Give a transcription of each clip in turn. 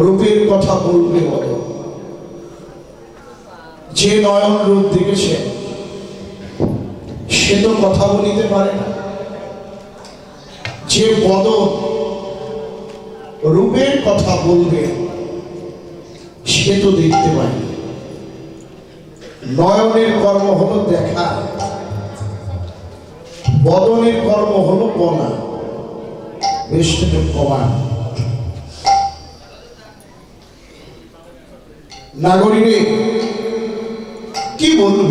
রূপের কথা বলবে বলো। যে নয়ন রূপ দেখেছে সে তো কথা বলিতে পারে না, যে বদন রূপের কথা বলবে সে তো দেখতে পায় না। নয়নের কর্ম হলো দেখা, বদনের কর্ম হলো বলা, বেশ কমান। নাগরিকে কি বলব,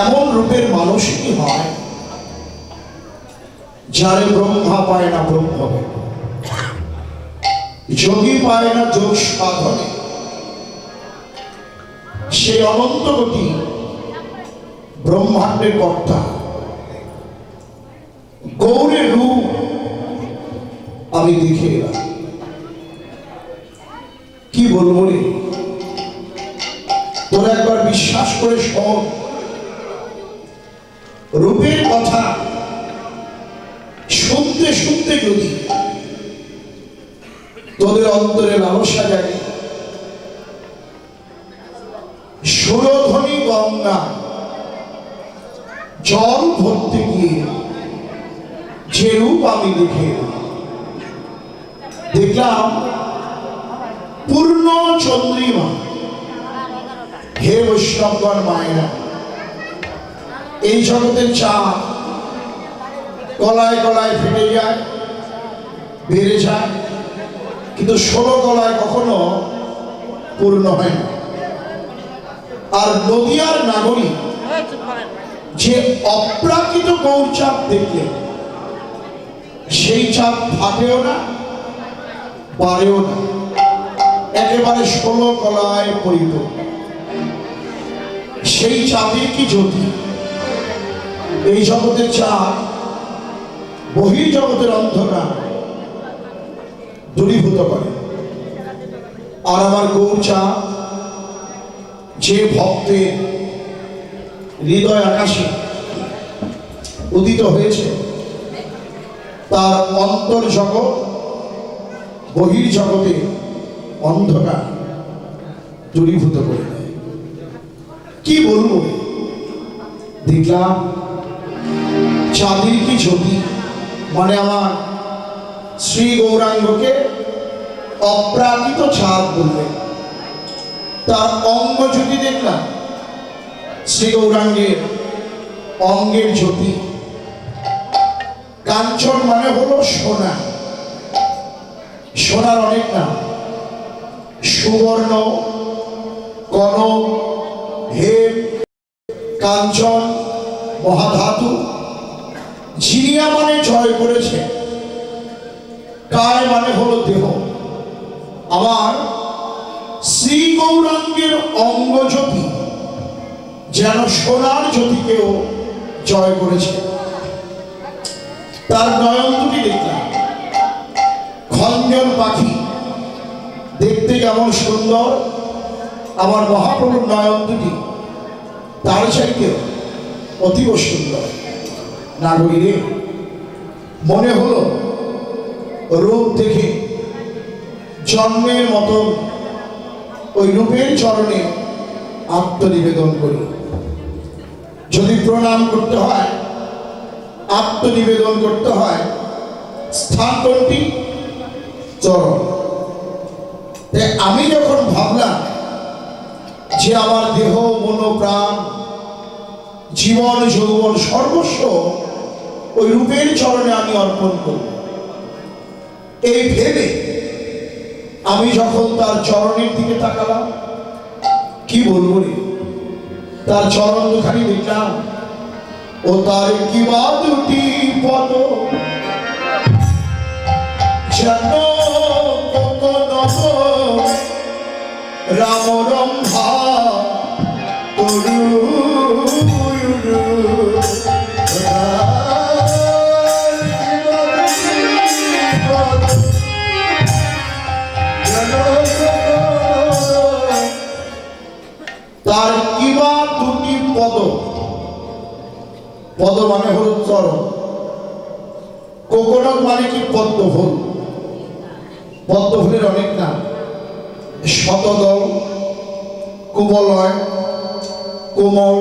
এমন রূপের মানুষই হয় যারে ব্রহ্মা পায় না ব্রহ্ম, যোগী পায় না যোগ সাধনে, সে অনন্ত কোটি ব্রহ্মাণ্ডের কর্তা। গৌরের রূপ আমি দেখে এলাম, কি বলবো রে, তোরা একবার বিশ্বাস করে শোন। রূপের কথা শুনতে শুনতে যদি তোদের অন্তরে লালসা জাগে, সুরধ্বনি গঙ্গা জল ভরতে গিয়ে যে রূপ আমি দেখলাম পূর্ণ চন্দ্রিমা। হে বৈষ্ণবগণ মায়েরা, এই জগতের চাঁদ কলায় কলায় ফেটে যায়, বেড়ে যায়, কিন্তু 16 কলায় কখনো পূর্ণ হয় না। আর নদিয়ার নাগরিক যে অপ্রাকৃত গৌরচাঁদ দেখলে সেই চাঁদ ফাটেও না, বাড়েও না, একেবারে 16 কলায় পরিপূর্ণ। সেই চাঁদের কি জ্যোতি এই জগতের চাঁদ বহির্জগতের অন্ধকার দূরীভূত করে। আর আমার গৌরচাঁদ যে ভক্তের হৃদয় আকাশে উদিত হয়েছে, তার অন্তর জগৎ বহির্জগতে অন্ধকার দূরীভূত করে দেয়। কি বলবো, দেখলাম চাঁদের কি জ্যোতি, মানে আমার শ্রী গৌরাঙ্গকে অপ্রাকৃত চাঁদ বললেন। তার অঙ্গ জ্যোতি দেখলাম, শ্রী গৌরাঙ্গের অঙ্গের জ্যোতি। কাঞ্চন মানে হলো সোনা, সোনার অনেক নাম, সুবর্ণ, কনক, হেম, কাঞ্চন, মহাধাতু। জিনিয়া মানে জয় করেছে, কায় মানে হলো দেহ। আমার শ্রী গৌরাঙ্গের অঙ্গ জ্যোতি যেন সোনার জ্যোতিকেও জয় করেছে। তার নয়ন দুটি দেখলাম, খঞ্জন পাখি দেখতে কেমন সুন্দর, আমার মহাপ্রভুর নয়ন দুটি তার চাইতে অতীব সুন্দর। নাগরিকে মনে হলো রূপ দেখে জন্মের মতন ওই রূপের চরণে আত্মনিবেদন করি। যদি প্রণাম করতে হয়, আত্মনিবেদন করতে হয়, স্থান কোনটি? চরণ। তাই আমি যখন ভাবলাম যে আমার দেহ, মন, প্রাণ, জীবন, যৌবন, সর্বস্ব ওই রূপের চরণে আমি অর্পণ করব, এই ভেবে আমি যখন তার চরণের দিকে তাকালাম, কি বলবো রে, তার চরণ দুখানি দেখলাম, ও তার কি বা দুটি পদ যেন কত নব রাম রম্ভা তরু তার কিবা দুটি পদ, পদ মানে হল চরণ, কোকোনাট মানে কি পদ্ম ফুল, পদ্মফুলের অনেক নাম, শতদল, কুবলয়, কোমল।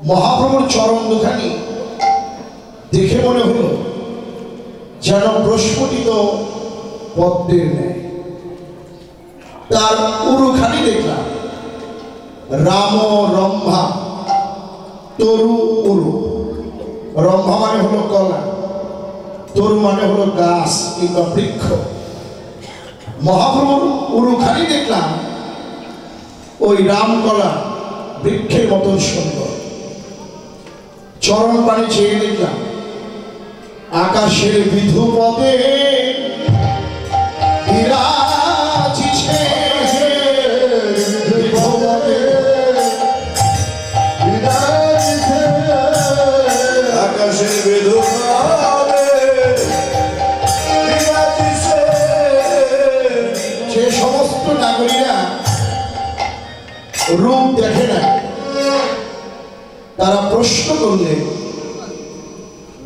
মহাপ্রভুর চরণ দুখানি দেখে মনে হলো যেন প্রস্ফুটিত পদ্মের ন্যায়। তার উরুখানি দেখলাম রাম রম্ভা তরু উরু। রম্ভা মানে হলো কলা, তরু মানে হলো গাছ কিংবা বৃক্ষ। মহাপ্রভুর উরুখানি দেখলাম ওই রামকলা বৃক্ষের মতন সুন্দর। চরণ পানি চেয়ে দেখলাম আকাশের বিধু পদে বিরাজিছে, আকাশের বিধু পদে বিরাজিছে। যে সমস্ত নাগরীরা রূপ দেখে না তারা প্রশ্ন করলে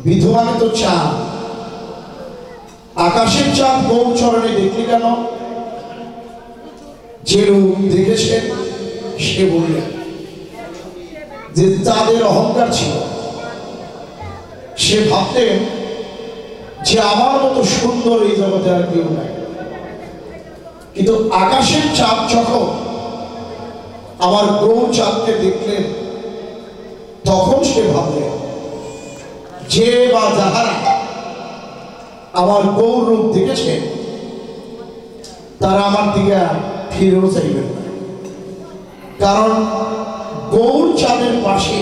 বিধু মানে তো চাঁদ, আকাশের চাঁদ গৌরচরণে দেখলি কেন? যে রূপ দেখেছেন সে বললেন যে চাঁদের অহংকার ছিল। সে ভাবতেন যে আমার মতো সুন্দর এই জগতে আর কেউ নাই। কিন্তু আকাশের চাঁদ যখন আমার গৌর চাঁদকে দেখলেন তখন সে ভাবলেন যে বা যাহারা আমার গৌর রূপ দেখেছে তারা আমার দিকে ফিরেও চাইবেন না। কারণ গৌর চাঁদের পাশে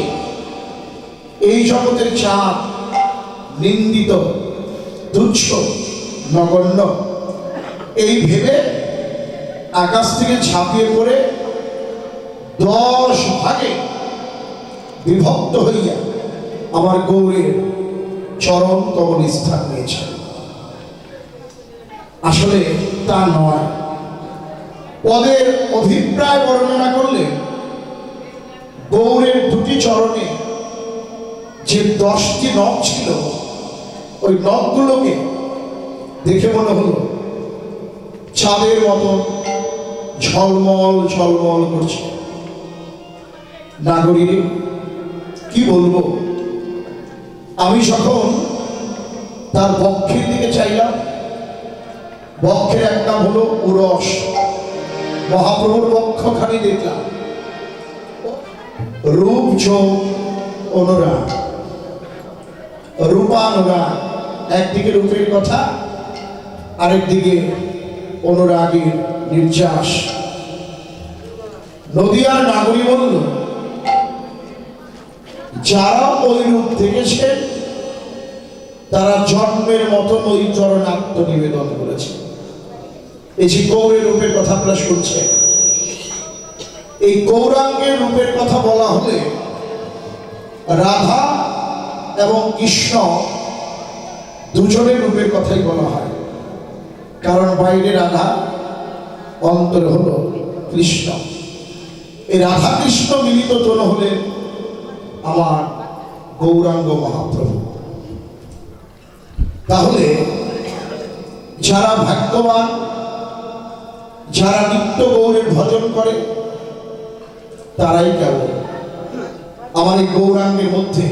এই জগতের চাঁদ নিন্দিত, তুচ্ছ, নগণ্য এই ভেবে আকাশ থেকে ঝাঁপিয়ে পড়ে 10 ভাগে বিভক্ত হইয়া আমার গৌরের চরণ কমল স্থান নিয়েছে। আসলে তা নয়। পদের অভিপ্রায় বর্ণনা করলে গৌরের দুটি চরণে যে 10টি নখ ছিল ওই নখগুলোকে দেখে মনে হলো চাঁদের মতো ঝলমল ঝলমল করছে। নাগরীর কি বলবো, আমি যখন তার বক্ষের দিকে চাইলাম, বক্ষের এক নাম হলো উরস। মহাপ্রভুর বক্ষখানি দেখলাম রূপ যোগ অনুরাগ, রূপানুরাগ। একদিকে রূপের কথা, আরেকদিকে অনুরাগের নির্যাস। নদিয়ার নাগরী বলল যারা ওই রূপ দেখেছেন তারা জন্মের মতন ওই চরণ আত্মনিবেদন করেছে। এই যে গৌরের রূপের কথা আপনারা শুনছেন, এই গৌরাঙ্গের রূপের কথা বলা হলে রাধা এবং কৃষ্ণ দুজনের রূপের কথাই বলা হয়। কারণ বাইরে রাধা, অন্তরে হলো কৃষ্ণ। এই রাধা কৃষ্ণ মিলিত জন হলেন আমার গৌরাঙ্গ মহাপ্রভু। তাহলে যারা ভাগ্যবান, যারা নিত্য গৌরের ভজন করে তারাই কেবল আমার এই গৌরাঙ্গের মধ্যে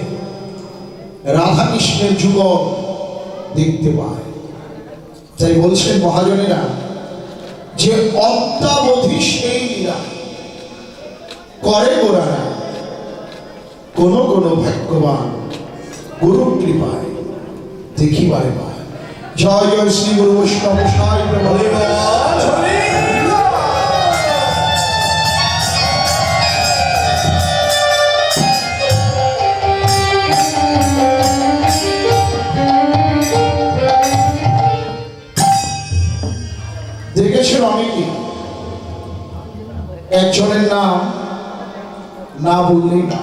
রাধা কৃষ্ণের যুগল দেখতে পায়। তাই বলছেন মহাজনেরা যে অদ্যাবধি সেই লীলা করে গোরারা কোন কোন ভাগ্যবান গুরু কৃপায় দেখিবারে পায়। জয় জয় শ্রী গুরু বৈষ্ণব সাই দেখেছেন অনেকে। একজনের নাম না বললেই না,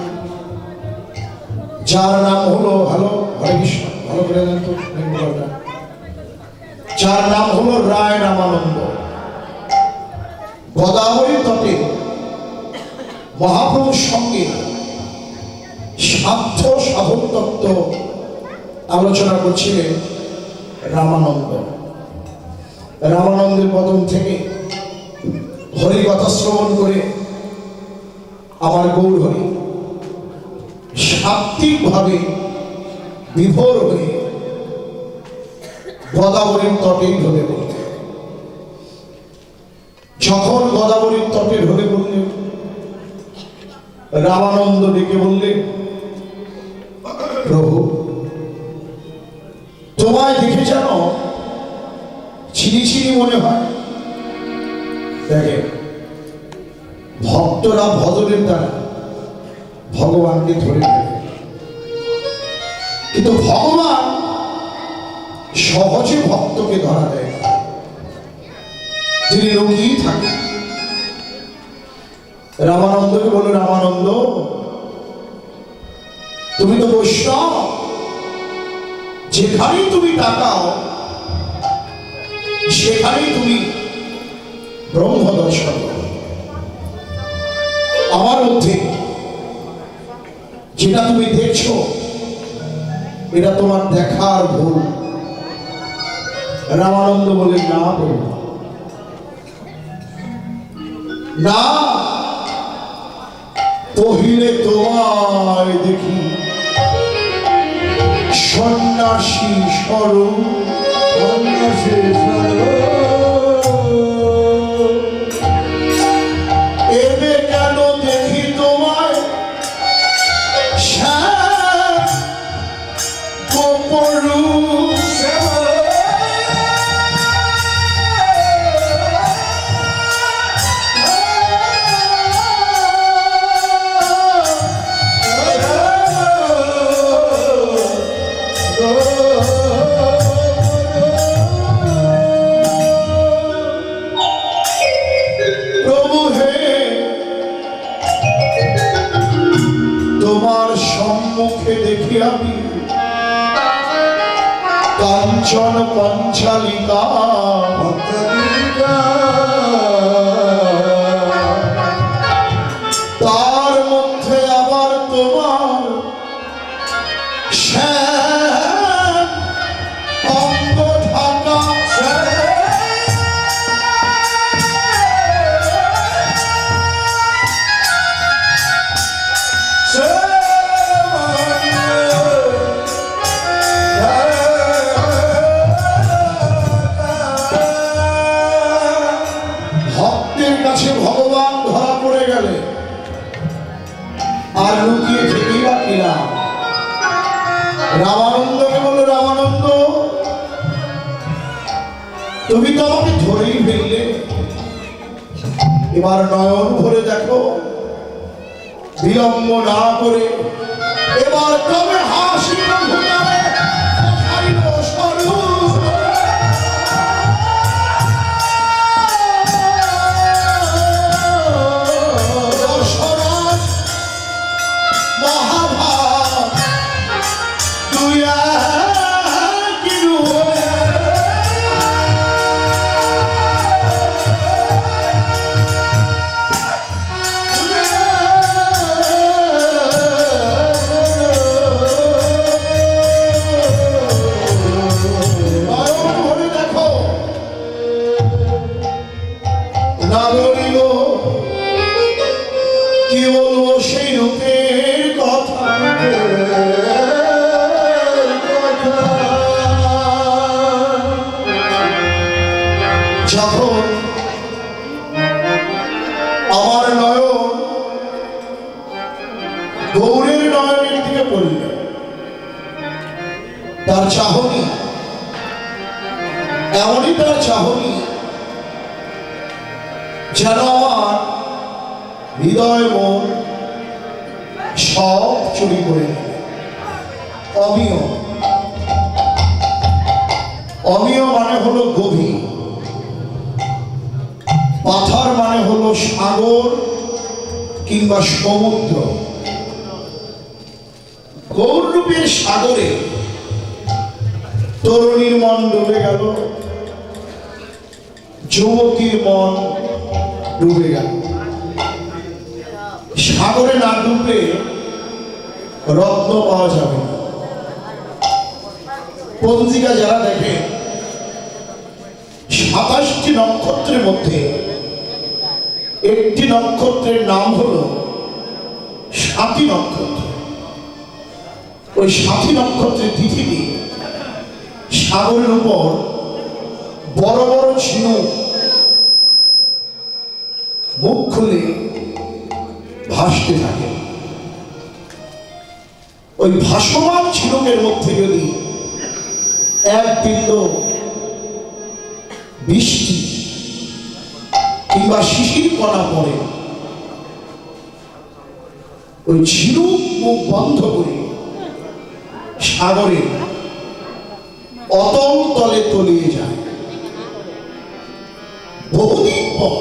যার নাম হলো হরে কৃষ্ণ, ভালো করে জানেন তো, যার নাম হলো রায় রামানন্দ। গোদাবরী তটে মহাপ্রভুর সঙ্গে সাধ্য সাধন তত্ত্ব আলোচনা করছিলেন রামানন্দ। রামানন্দের বদন থেকে হরি কথা শ্রবণ করে আমার গৌর হরি সাত্বিকভাবে বিভোর হয়ে গোদাবরীর তটে ঢলে পড়ল। যখন গোদাবরীর তটে ঢলে পড়লেন, রামানন্দ ডেকে বললেন, প্রভু তোমায় দেখে যেন চিনি চিনি মনে হয়। দেখেন, ভক্তরা ভজনের দ্বারা ভগবানকে ধরে নেবে, কিন্তু ভগবান সহজে ভক্তকে ধরা দেয় না, তিনি লুকিয়েই থাকে। রামানন্দকে বলল, রামানন্দ তুমি তো বৈষ্ণব, যেখানেই তুমি তাকাও সেখানেই তুমি ব্রহ্ম দর্শন করো। আমার মধ্যে যেটা তুমি দেখছো এটা তোমার দেখার ভুল। রামানন্দ বলে, না প্রভু, না, পহিলে তোমায় দেখি সন্ন্যাসী স্বরূপ, সন্ন্যাসী স্বরূপ। এবে কেন দেখি তোমায় শ্যাম গোপরূপ। প্রভু হে, তোমার সম্মুখে দেখি আমি কাঞ্চন পঞ্চালিকা, তার মধ্যে আবার তোমার শ্যাম অঙ্গ ঢাকা। ভক্তের কাছে ভগবান ধরা পড়ে গেলে আর লুকিয়ে থেকেই বা কি লাভ? রামানন্দকে বলল, রামানন্দ তুমি তো আমাকে ধরেই ফেললে, এবার নয়ন ভরে দেখো, বিলম্ব না করে এবার তবে হাসি ভুলাবে দেখাইব স্বরূপ। দশরথ মহাভাব তুই একই রূপে, কি বলবো সেই রূপের কথা। যখন আমার নয়ন গৌরের নয়নের দিকে পড়ল, তার চাহনি এমনই তার চাহনি যেন আমার হৃদয় মন সব চুরি করে নিল। অমিয়, অমিয় মানে হলো গভীর, পাথর মানে হলো সাগর কিংবা সমুদ্র। গৌররূপের সাগরে তরুণীর মন ডুবে গেল, যুবতীর মন ডুবে গেল। সাগরে না ডুবলে রত্ন পাওয়া যাবে না। পঞ্জিকা যারা দেখে 27 নক্ষত্রের মধ্যে একটি নক্ষত্রের নাম হলো সাথী নক্ষত্র। ওই সাথী নক্ষত্রের তিথিতে সাগরের উপর বড় বড় ঝিনুক মুখ খুলে ভাসতে থাকে। ওই ভাসমান ঝিনুকের মধ্যে যদি এক বিন্দু বৃষ্টি কিংবা শিশির কণা পড়ে, ওই ঝিনুক মুখ বন্ধ করে সাগরে অতল তলে তলিয়ে যায়। বহুদিন পর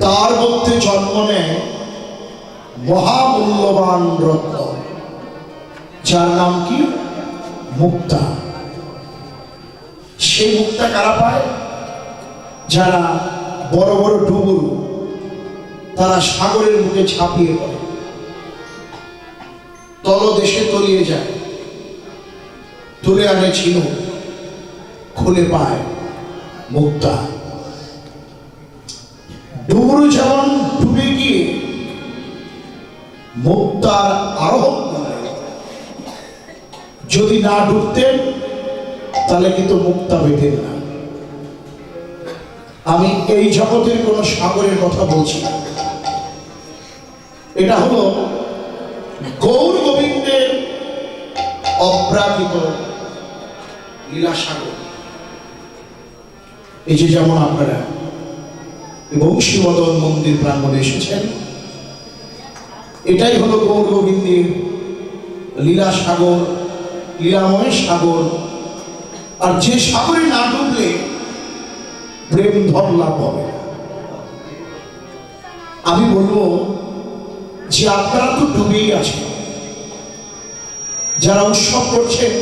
তার মধ্যে জন্ম নেয় মহামূল্যবান রত্ন, যার নাম কি? মুক্তা। সেই মুক্তা কারা পায়? যারা বড় বড় ডুবুর, তারা সাগরের বুকে ঝাঁপিয়ে পড়ে, তলদেশে তলিয়ে যায়, তুলে আনে ঝিনুক, খুলে পায় মুক্তা। ডুবুরু যেমন ডুবে গিয়ে মুক্তার আরোহণ করে, যদি না ডুবতেন তাহলে কিন্তু মুক্তা বেঁধেন না। আমি এই জগতের কোন সাগরের কথা বলছি না, এটা হলো গৌর গোবিন্দের অপ্রাকৃত লীলা সাগর। এই যে যেমন আপনারা বংশীবদন মন্দির প্রাঙ্গণে এসেছেন, এটাই হলো গৌর গোবিন্দের লীলা সাগর, লীলাময় সাগর। আর যে সাগরে না ডুবলে প্রেম ধন লাভ হবে। আমি বলবো যে আপনারা তো ডুবেই আছেন, যারা উৎসব করছেন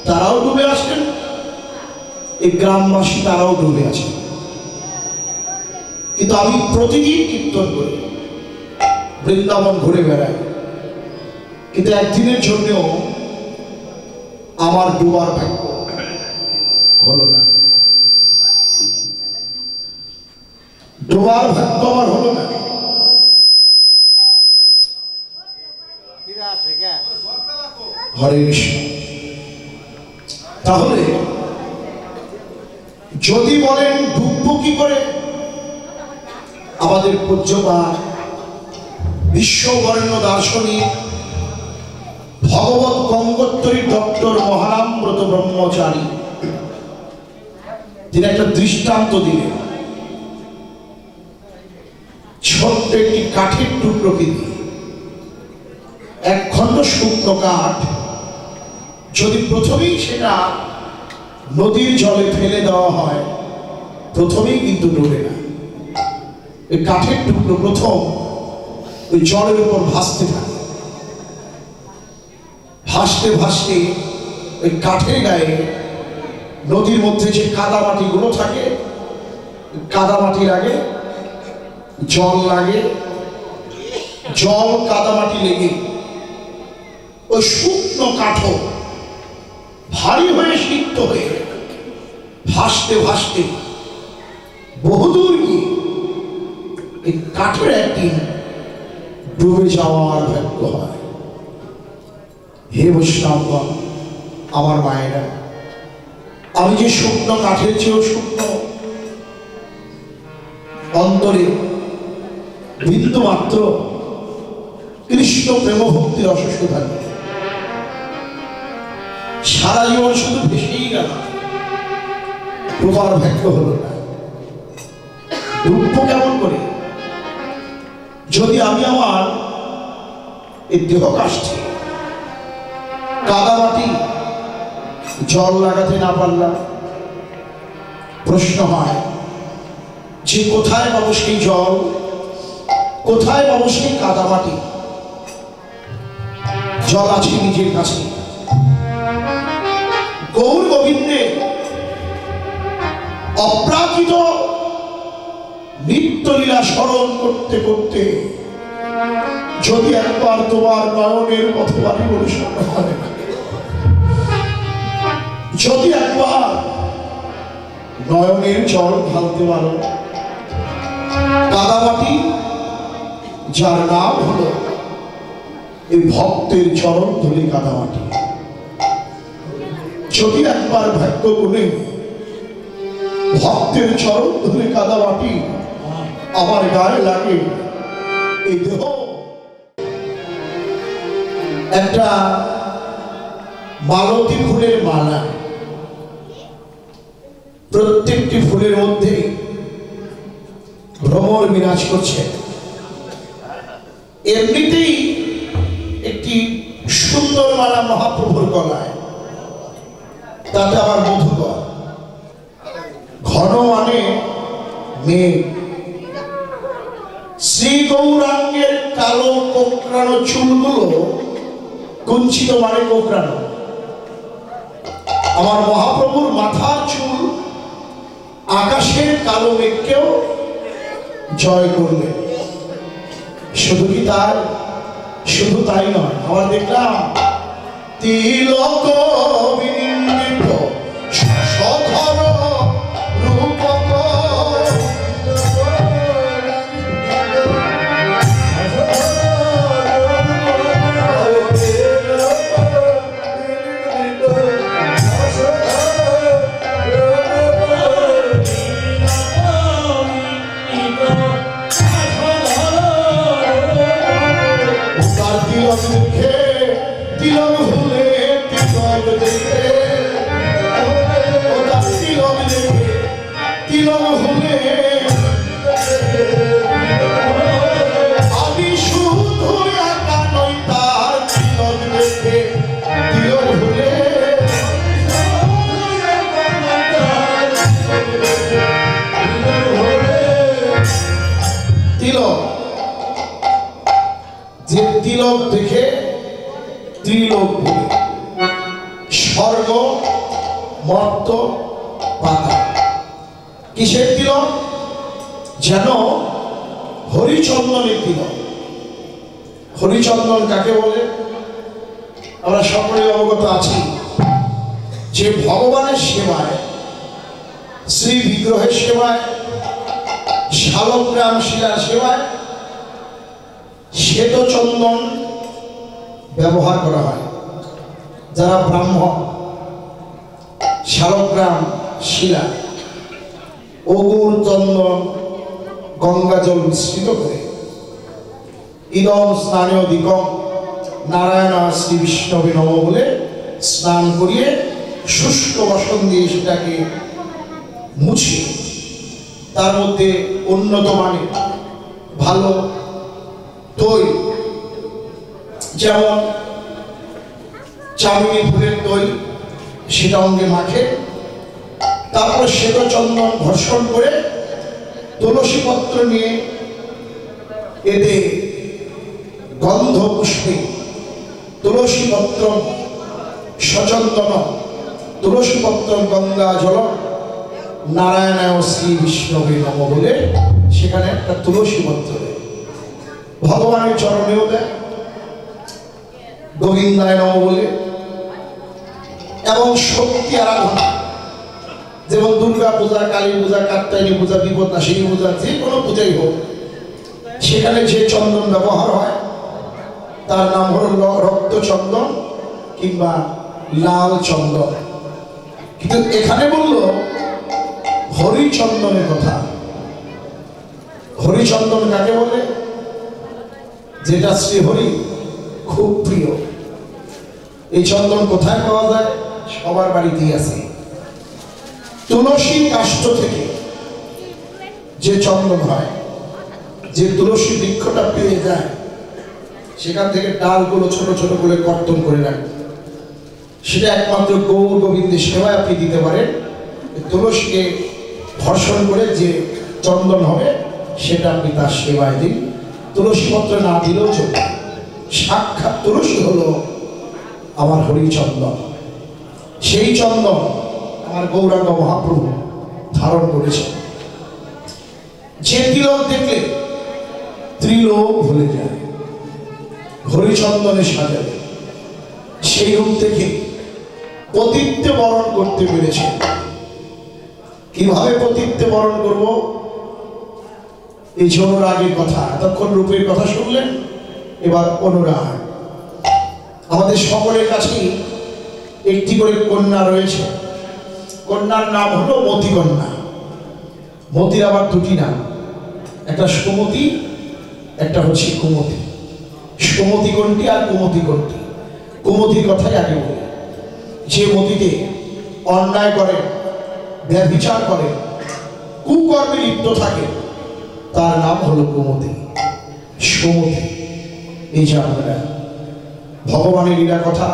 তারাও ডুবে আছেন, এই গ্রামবাসী তারাও ডুবে আছেন। কিন্তু আমি প্রতিদিন কীর্তন করি, বৃন্দাবন ঘুরে বেড়াই, কিন্তু একদিনের জন্যও আমার ডুবার ভাগ্য হলো না। ডোবার ভাগ্য আমার হলো না। হরে কৃষ্ণ। তাহলে যদি বলেন ডুববো কি করে, আমাদের পূজ্যপাদ বিশ্ববরেণ্য দার্শনিক ভগবত গঙ্গোত্তরী ডক্টর মহারামব্রত ব্রহ্মচারী তিনি একটা দৃষ্টান্ত দিলেন। ছোট্ট একটি কাঠের টুকরোকে দিয়ে, এক খণ্ড শুকনো কাঠ যদি প্রথমেই সেটা নদীর জলে ফেলে দেওয়া হয়, প্রথমেই কিন্তু ডুবে না। এই কাঠের টুকরো প্রথম ওই জলের উপর ভাসতে থাকে, ভাসতে ভাসতে ওই কাঠের গায়ে নদীর মধ্যে যে কাদামাটি গুলো থাকে, কাদামাটি লাগে, জল লাগে, জল কাদামাটি লেগে ওই শুকনো কাঠও ভারী হয়ে সিক্ত হয়ে ভাসতে ভাসতে বহুদূর গিয়ে এই কাঠের একদিন ডুবে যাওয়ার ভাগ্য হয়। হে বৈষ্ণবগণ, আমার মায়েরা, আমি যে শুকনো কাঠের চেয়েও শুকনো অন্তরে বিন্দু মাত্র কৃষ্ণ প্রেম ভক্তি রসসুধা, সারা জীবন শুধু ভেসেই গেল, ডুবার ভাগ্য হলো না। ডুববো কেমন করে যদি আমি আমার এই দেহ কাষ্ঠে কাদামাটি জল লাগাতে না পারলাম? প্রশ্ন হয় যে কোথায় পাবো সেই জল, কোথায় পাবো সেই কাদামাটি? জল আছে নিজের কাছে। গৌর গোবিন্দে অপ্রাকৃত নিত্যলীলা স্মরণ করতে করতে যদি একবার তোমার নয়নের পথে বাড়ি পরিষ্কার হয়, যদি একবার নয়নের জল ঢালতে পারো, কাদামাটি যার নাম হলো এই ভক্তের চরণ ধুলি কাদামাটি। যদি একবার ভাগ্য গুণে ভক্তের চরণ ধুলি কাদামাটি আমার গায়ে লাগে, এই দেহ একটা মালতী ফুলের মালা, প্রত্যেকটি ফুলের মধ্যে ভ্রমর বিরাজ করছে। এমনিতেই একটি সুন্দর মালা মহাপ্রভুর গলায়, তাতে আবার মধুকর, ঘন মানে মেঘ। শ্রী গৌরাঙ্গের কালো কোকড়ানো চুলগুলো কুঞ্চিত মানে কোকড়ানো। আমার মহাপ্রভুর মাথার চুল আকাশের কালো মেঘকেও জয় করলেন। শুধু কি তার, শুধু তাই নয়, আবার দেখলাম তিলক বিনিন্দিত সধর রূপক, তিলক ভুলে তিলক দেখে, তিলক দেখে তিলক ভুলে আমি শুধু একা নই তার, তিলক দেখে তিলক ভুলে তিলক, যে তিলক দেখে ত্রিলোক ভুলে, স্বর্গ মর্ত পাতাল। কিসের তিলক? যেন হরিচন্দনের তিলক। হরিচন্দন কাকে বলে? আমরা সকলে অবগত আছি যে ভগবানের সেবায়, শ্রী বিগ্রহের সেবায়, শালগ্রাম শিলার সেবায় শ্বেত চন্দন ব্যবহার করা হয়। যারা ব্রাহ্মণ শালগ্রাম শিলা, অগুর চন্দন, গঙ্গা জল মিশ্রিত করে ইদম স্নানীয় দিকম নারায়ণ শ্রী বিষ্ণবে নম বলে স্নান করিয়ে শুষ্ক বাসন দিয়ে সেটাকে মুছে তার মধ্যে উন্নত মানের ভালো তৈল, যেমন চামেলি ফুলের তৈল, সেটা অঙ্গে মাখে, তারপর শ্বেত চন্দন ঘর্ষণ করে তুলসী পত্র নিয়ে এতে গন্ধ পুষ্পে তুলসী পত্র সচন্দন তুলসী পত্র গঙ্গা জল নারায়ণায় শ্রী বিষ্ণবে নম বলে সেখানে একটা তুলসী পত্র দেয়, ভগবানের চরণেও দেয় গোবিন্দায় নম বলে। এবং শক্তি আরাধনা, যেমন দুর্গা পূজা, কালী পূজা, কাত্যায়নী পূজা, বিপদনাশিনী পূজা, যে কোনো পূজাই হোক, সেখানে যে চন্দন ব্যবহার হয় তার নাম হলো রক্ত চন্দন কিংবা লাল চন্দন। কিন্তু এখানে বললো হরিচন্দনের কথা। হরিচন্দন কাকে বলে? যেটা শ্রীহরি খুব প্রিয়। এই চন্দন কোথায় পাওয়া যায়? সবার বাড়িতেই আছে। তুলসী কাষ্ঠ থেকে যে চন্দন হয়, যে তুলসী বৃক্ষটা পেয়ে যায়, সেখান থেকে ডালগুলো ছোট ছোট করে কর্তন করে রাখে, সেটা একমাত্র গৌর গোবিন্দের সেবায় আপনি দিতে পারেন। তুলসীকে ধর্ষণ করে যে চন্দন হবে সেটা আপনি তার সেবায় দিন। তুলসী পত্র না দিলেও চলবে। সাক্ষাৎ তুলসী হলো আমার হরিচন্দন। সেই চন্দন আমার গৌরাঙ্গ মহাপ্রভু ধারণ করেছে। যে তিলক দেখলে ত্রিলোক ভুলে যায়, হরিচন্দনে সাজাবে, সেই রূপ থেকে পতিত্ব বরণ করতে পেরেছে। কিভাবে পতিত্বে বরণ করব, এই যে অনুরাগের কথা, এতক্ষণ রূপের কথা শুনলেন, এবার অনুরাগ। আমাদের সকলের কাছেই একটি করে কন্যা রয়েছে। কন্যার নাম হলো মতি কন্যা। মতির আবার দুটি নাম, একটা সুমতি, একটা হচ্ছে কুমতি। সুমতি কোনটি আর কুমতি কোনটি? কুমতির কথাই আগে বলি। যে মতিতে অন্যায় করে, ব্যভিচার করে, কুকর্মে লিপ্ত থাকে, তার নাম হলো কুমতি। সুমতি, এই যে আপনারা ভগবানের লীলা কথা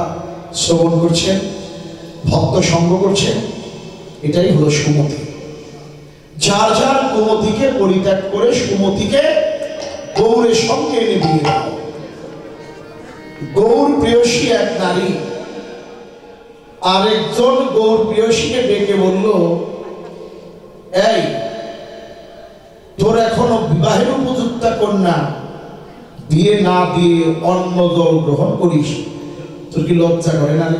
শ্রবণ করছেন, ভক্ত সঙ্গ করছেন, এটাই হলো সুমতি। যার যার কুমতিকে পরিত্যাগ করে সুমতিকে গৌরের সঙ্গে এনে বিয়ে দাও। গৌর প্রেয়সী এক নারী আরেকজন গৌর প্রেয়সীকে ডেকে বলল, এই তোর এখনো বিবাহের উপযুক্ত কন্যা, বিয়ে না দিয়ে অন্য দল গ্রহণ করিস, তোর কি লজ্জা করে না রে?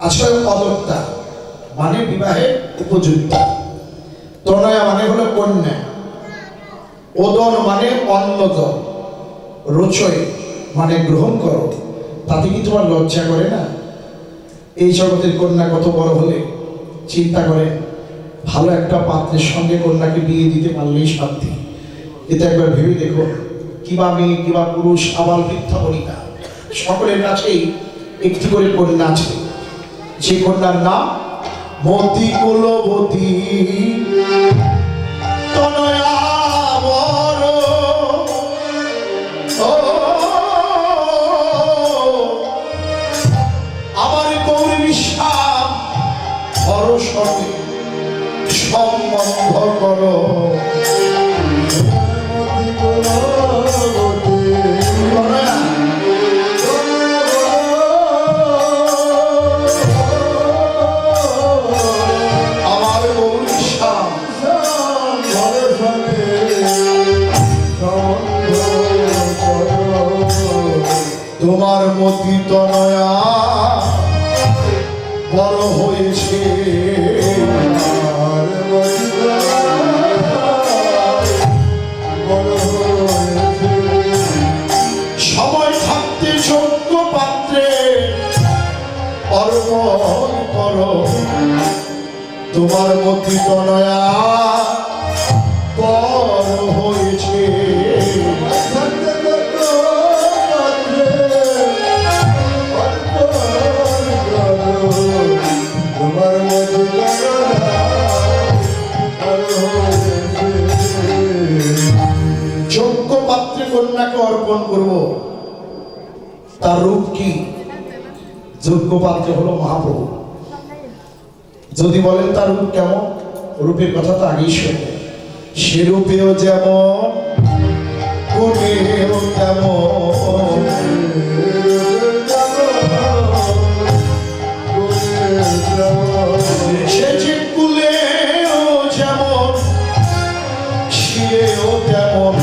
আসলে অদত্তা মানে বিবাহের উপযুক্ত, তনয়া মানে হলো কন্যা, ওদন মানে অন্য দল, রচয় মানে গ্রহণ করো, তাতে কি তোমার লজ্জা করে না? এই জগতের কন্যা কত বড় হলে চিন্তা করে, ভালো একটা পাত্রের সঙ্গে কন্যাকে বিয়ে দিতে পারলেই শান্তি। এটা একবার ভেবে দেখো, কিবা মেয়ে কিবা পুরুষ, আবাল বৃদ্ধা বনিতা, সকলের কাছেই একটি করে কন্যা আছে। যে কন্যার নাম মতি কুলবতী তনয়া বর। আমার গৌরী বিশ্বাস হরসনে সম্বন্ধ করো। আমার গৌরী বিশ্বাস তোমার মতি তনয়া বড় হয়েছে, সময় থাকতে যোগ্য পাত্রে অর্পণ করো। তোমার মতি তনয়া বড় হয়েছে, যোগ্য পাত্রে কন্যাকে অর্পণ করব। তার রূপ কি? যোগ্য পাত্রে হলো মহাপ্রভু। যদি বলেন তার রূপ কেমন, রূপের কথা তো আগেই শুনবে। সে রূপেও যেমন, গুণেও তেমন, সে যে কুলেও যেমন, শিরেও তেমন,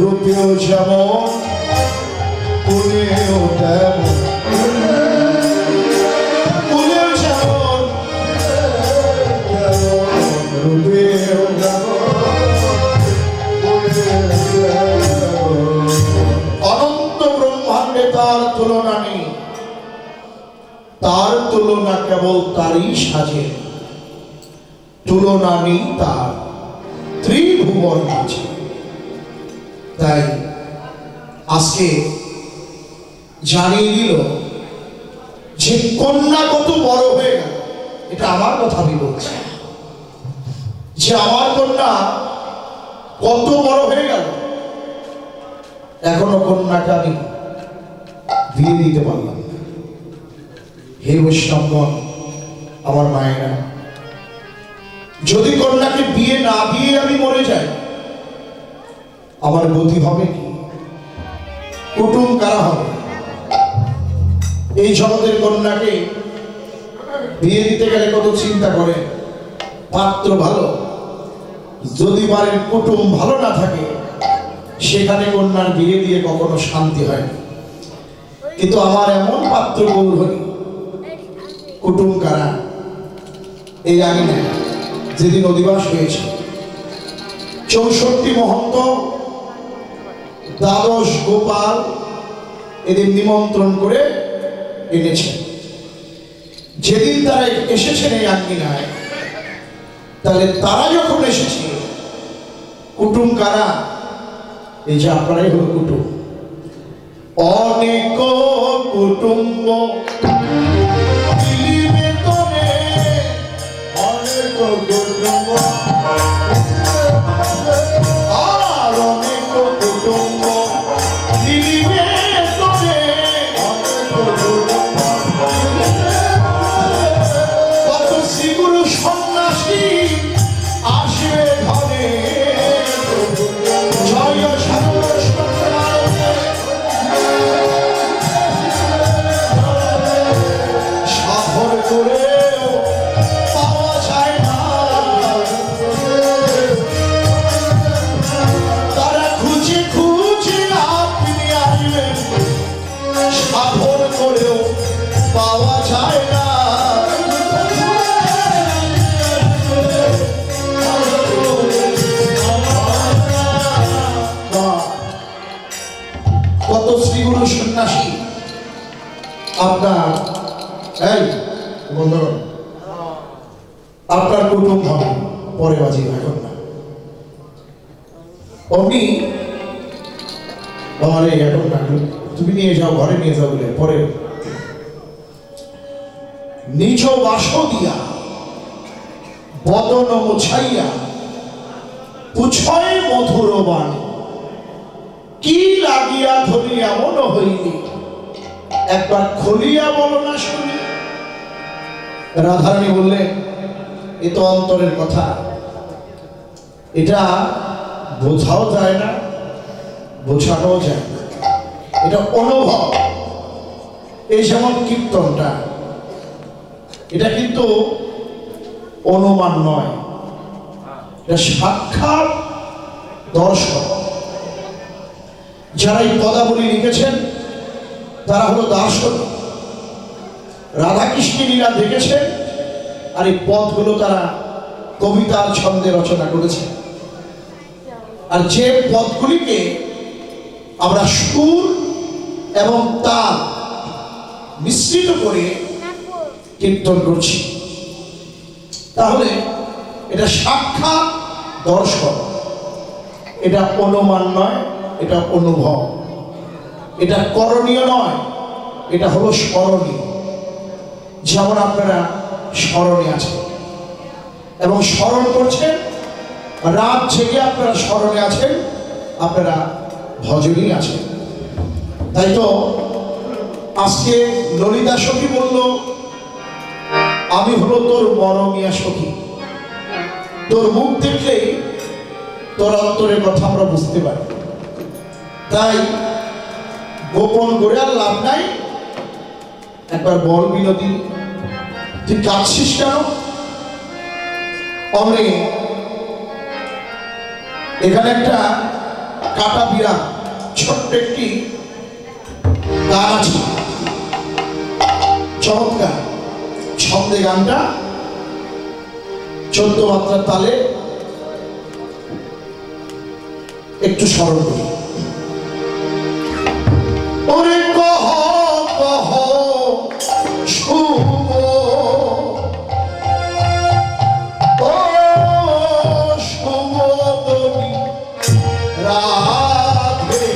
রূপেও যেমন, কুলেও তেমন, কুলেও যেমন, রূপেও অনন্ত ব্রহ্মাণ্ডে তার তুলনা নেই। তার তুলনা কেবল তারই সাজে, তুলনা নেই তার ত্রিভুবন মাঝে। তাই আজকে জানিয়ে দিল যে কন্যা কত বড় হয়ে গেল। এটা আমার কথা আমি বলছি, যে আমার কন্যা কত বড় হয়ে গেল, এখনো কন্যাকে আমি বিয়ে দিতে পারলাম না। হে বৈষ্ণবগণ, আমার মায়েরা, যদি কন্যাকে বিয়ে না দিয়ে আমি মরে যাই, আমার গতি হবে কি? কুটুম কারা হবে? এই জগতের কন্যাকে বিয়ে দিতে গেলে কত চিন্তা করে, পাত্র ভালো, যদি বাড়ির কুটুম ভালো না থাকে, সেখানে কন্যার বিয়ে দিয়ে কখনো শান্তি হয় না। কিন্তু আমার এমন পাত্র গৌর হরি, কুটুম কারা? এই আঙিনায় যেদিন অধিবাস হয়েছে 64 মহন্ত, দ্বাদশ গোপাল এদের নিমন্ত্রণ করে এনেছেন। যেদিন তারা এসেছেন এই আঙিনায়, তাহলে তারা যখন এসেছে, কুটুম কারা? এই যে আপনারাই হল কুটুম। অনেক কুটুম্ব মিলিবে তবে, অনেক কুটুম্ব আর অনেক কুটুম্ব মিলিবে তবে, কত শ্রীগুরু সন্ন্যাসী আসবে ঘরে, জয় সাধু সাধন করেও পাওয়া যায় না, তারা খুঁজে খুঁজে আপনি আসবেন, সাধন করেও পাওয়া যায় না। কত শ্রীগুরু সন্ন্যাসী আপনার এই বন্ধুগণ, আপনার কুটুম হবে, পরে বাজি এখন না। অমনি আমার এই এখন না, তুমি নিয়ে যাও, ঘরে নিয়ে যাও বলে পরে নিজ বাস দিয়া বদন মুছাইয়া পুছয় মধুর বাণী, কি লাগিয়া ধরি এমন হইলি, একবার খুলিয়া বলো না শুনি। রাধারানী বললেন, এ তো অন্তরের কথা, এটা বোঝাও যায় না, বোঝানো যায় না, এটা অনুভব। এই যেমন কীর্তনটা, এটা কিন্তু অনুমান নয়, এটা সাক্ষাৎ দর্শন। যারা এই পদাবলী লিখেছেন তারা হলো দার্শনিক, রাধাকৃষ্ণ লীলা দেখেছেন, আর এই পদগুলো তারা কবিতার ছন্দে রচনা করেছে। আর যে পদগুলিকে আমরা সুর এবং তাল মিশ্রিত করে কীর্তন করছি, তাহলে এটা সাক্ষাৎ দর্শন, এটা অনুমান নয়, এটা অনুভব, এটা করণীয় নয়, এটা হলো স্মরণীয়। যেমন আপনারা স্মরণে আছেন এবং স্মরণ করছেন, রাত জেগে আপনারা স্মরণে আছেন, আপনারা ভজনই আছেন। তাই তো আজকে ললিতা সখী বলল, আমি হলো তোর মরমিয়া সখী। তোর মুখ দেখলেই তোর অন্তরের কথা আমরা বুঝতে পারি। তাই গোপন করে আর লাভ নাই, একবার বল বিনোদিনী, তুই কাঁদছিস কেন? অমরে এখানে একটা কাটা বিড়াল ছোট্ট একটি গান আছে, চমৎকার ছন্দে গানটা, 14 মাত্রার তালে একটু স্মরণ করি। ওরে কহ কহ শুভ, ও শুভদনী রাধে,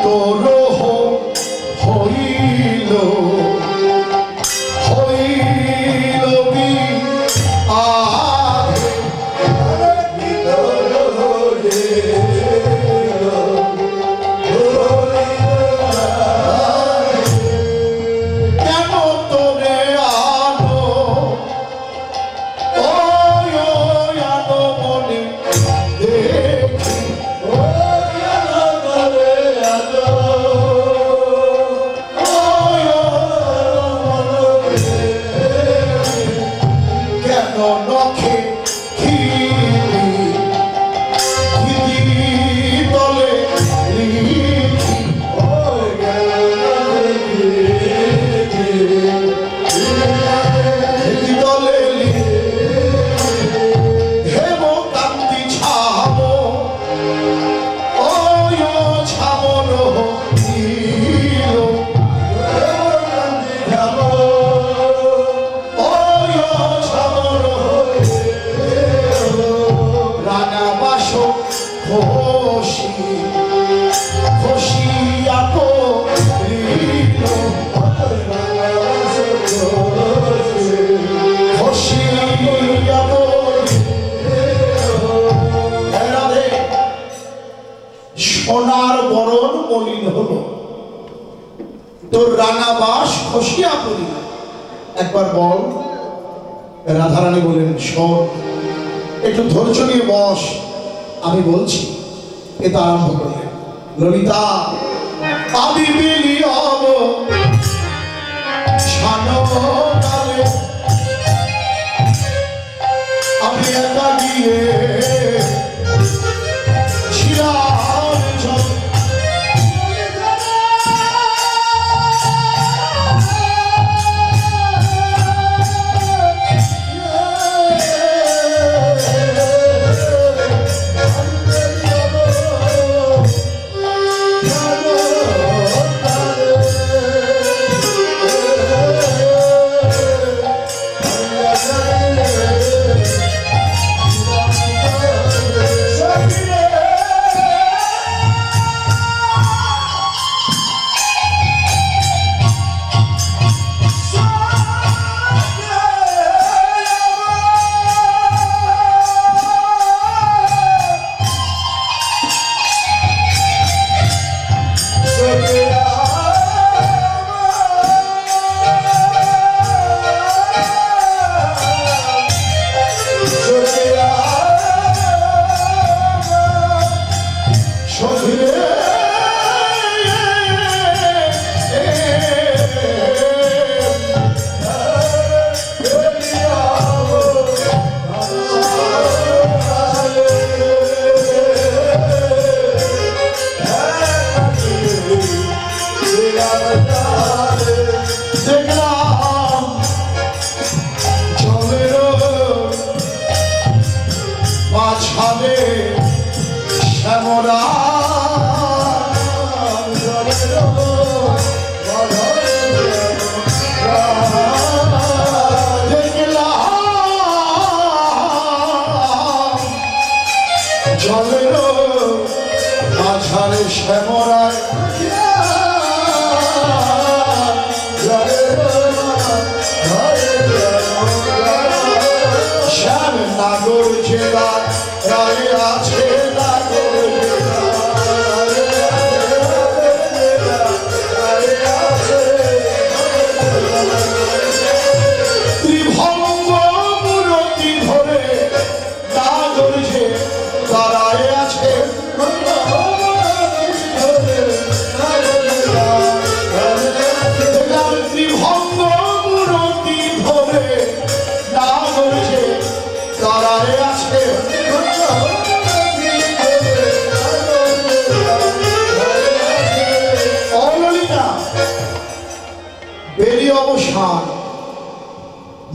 তোর হইল হইল বি আরে, কেন তোরে আনো, ওই আনো মনে দেখি, কেন নখে তলে লিখি তলে হেম কান্তি ছামো ওয় ছামন নীল ওয় ছামন রাঙা বাস খুশি খুশিয়া করিল খুশিয়া রাধে সোনার বরণ মলিন হলো তোর রাঙা বাস খসিয়া পড়িল। একবার বল। রাধারানী বলেন শোন, একটু ধৈর্য নিয়ে বস, আমি বলছি। এটা আরম্ভ করলেন ললিতা আদি বিলিয়ব ছানকালে আমি একা গিয়ে ছিলাম ঝড়।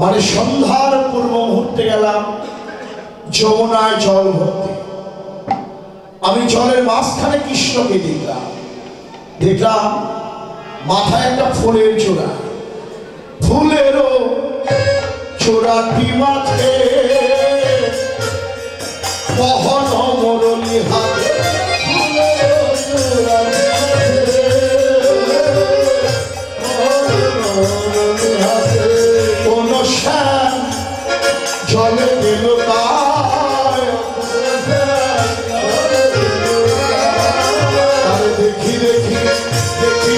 মানে সন্ধ্যার পূর্ব মুহূর্তে গেলাম যমুনায় জল ভর্তি। আমি জলের মাঝখানে কৃষ্ণকে দেখলাম মাথায় একটা ফুলের চূড়া, ফুলেরও চূড়াটি মাথে বহন মরলি হাতে জলে গেল দেখি দেখি দেখি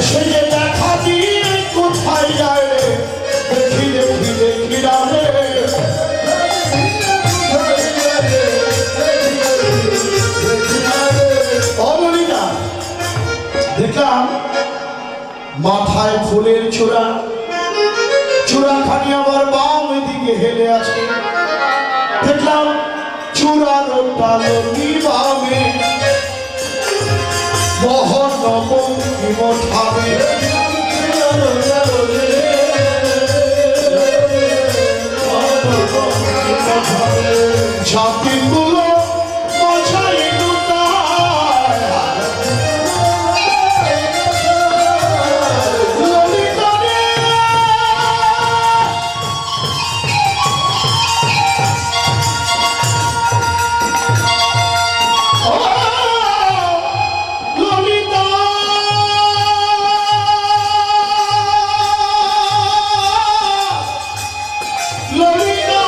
সে দেখা দিয়ে কোথায় যায় রে, দেখি দেখি দেখি রে দেখলাম মাথায় ফুলের চূড়া, চূড়াখানি আবার বাম দিকে হেলে আছে। দেখলাম চূড়ার টালি বামে মোহন বঙ্কিম ঠাবে। ছাতিগুলো মশাই লুটায়, ললিতা রে, ও ললিতা, ললিতা,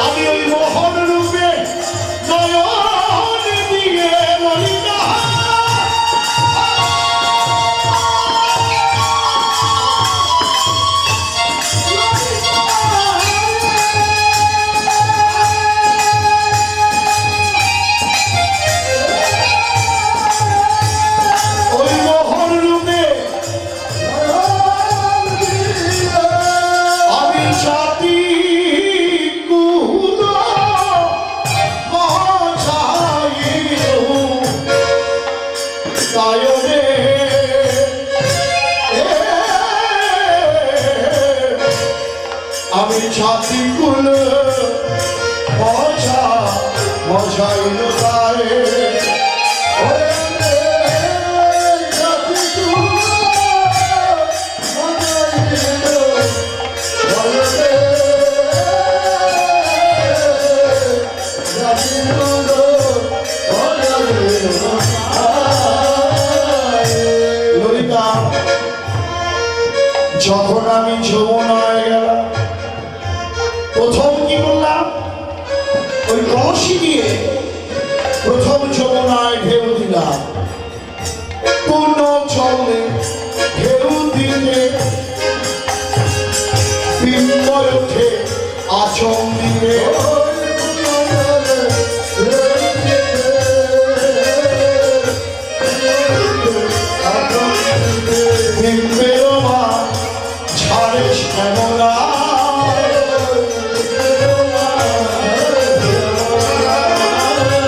আমি ওই মোহন রূপে নয়ন দিয়ে ললিতা, ওই মোহন রূপে আমি জাতি কুল মহাছাইল তায়রে, আমি জাতি কুল মজাইল তারে। ললিতা, যখন আমি যমুনায় গেলাম, প্রথম কি করলাম, ওই কলসি দিয়ে প্রথম যমুনায় ঢেউ দিলাম। পূর্ণ চলে ঢেউ দিলে বিম্বয় ওঠে আচম দিলে। বিম্বের মা ছাড়ে শ্যামলা,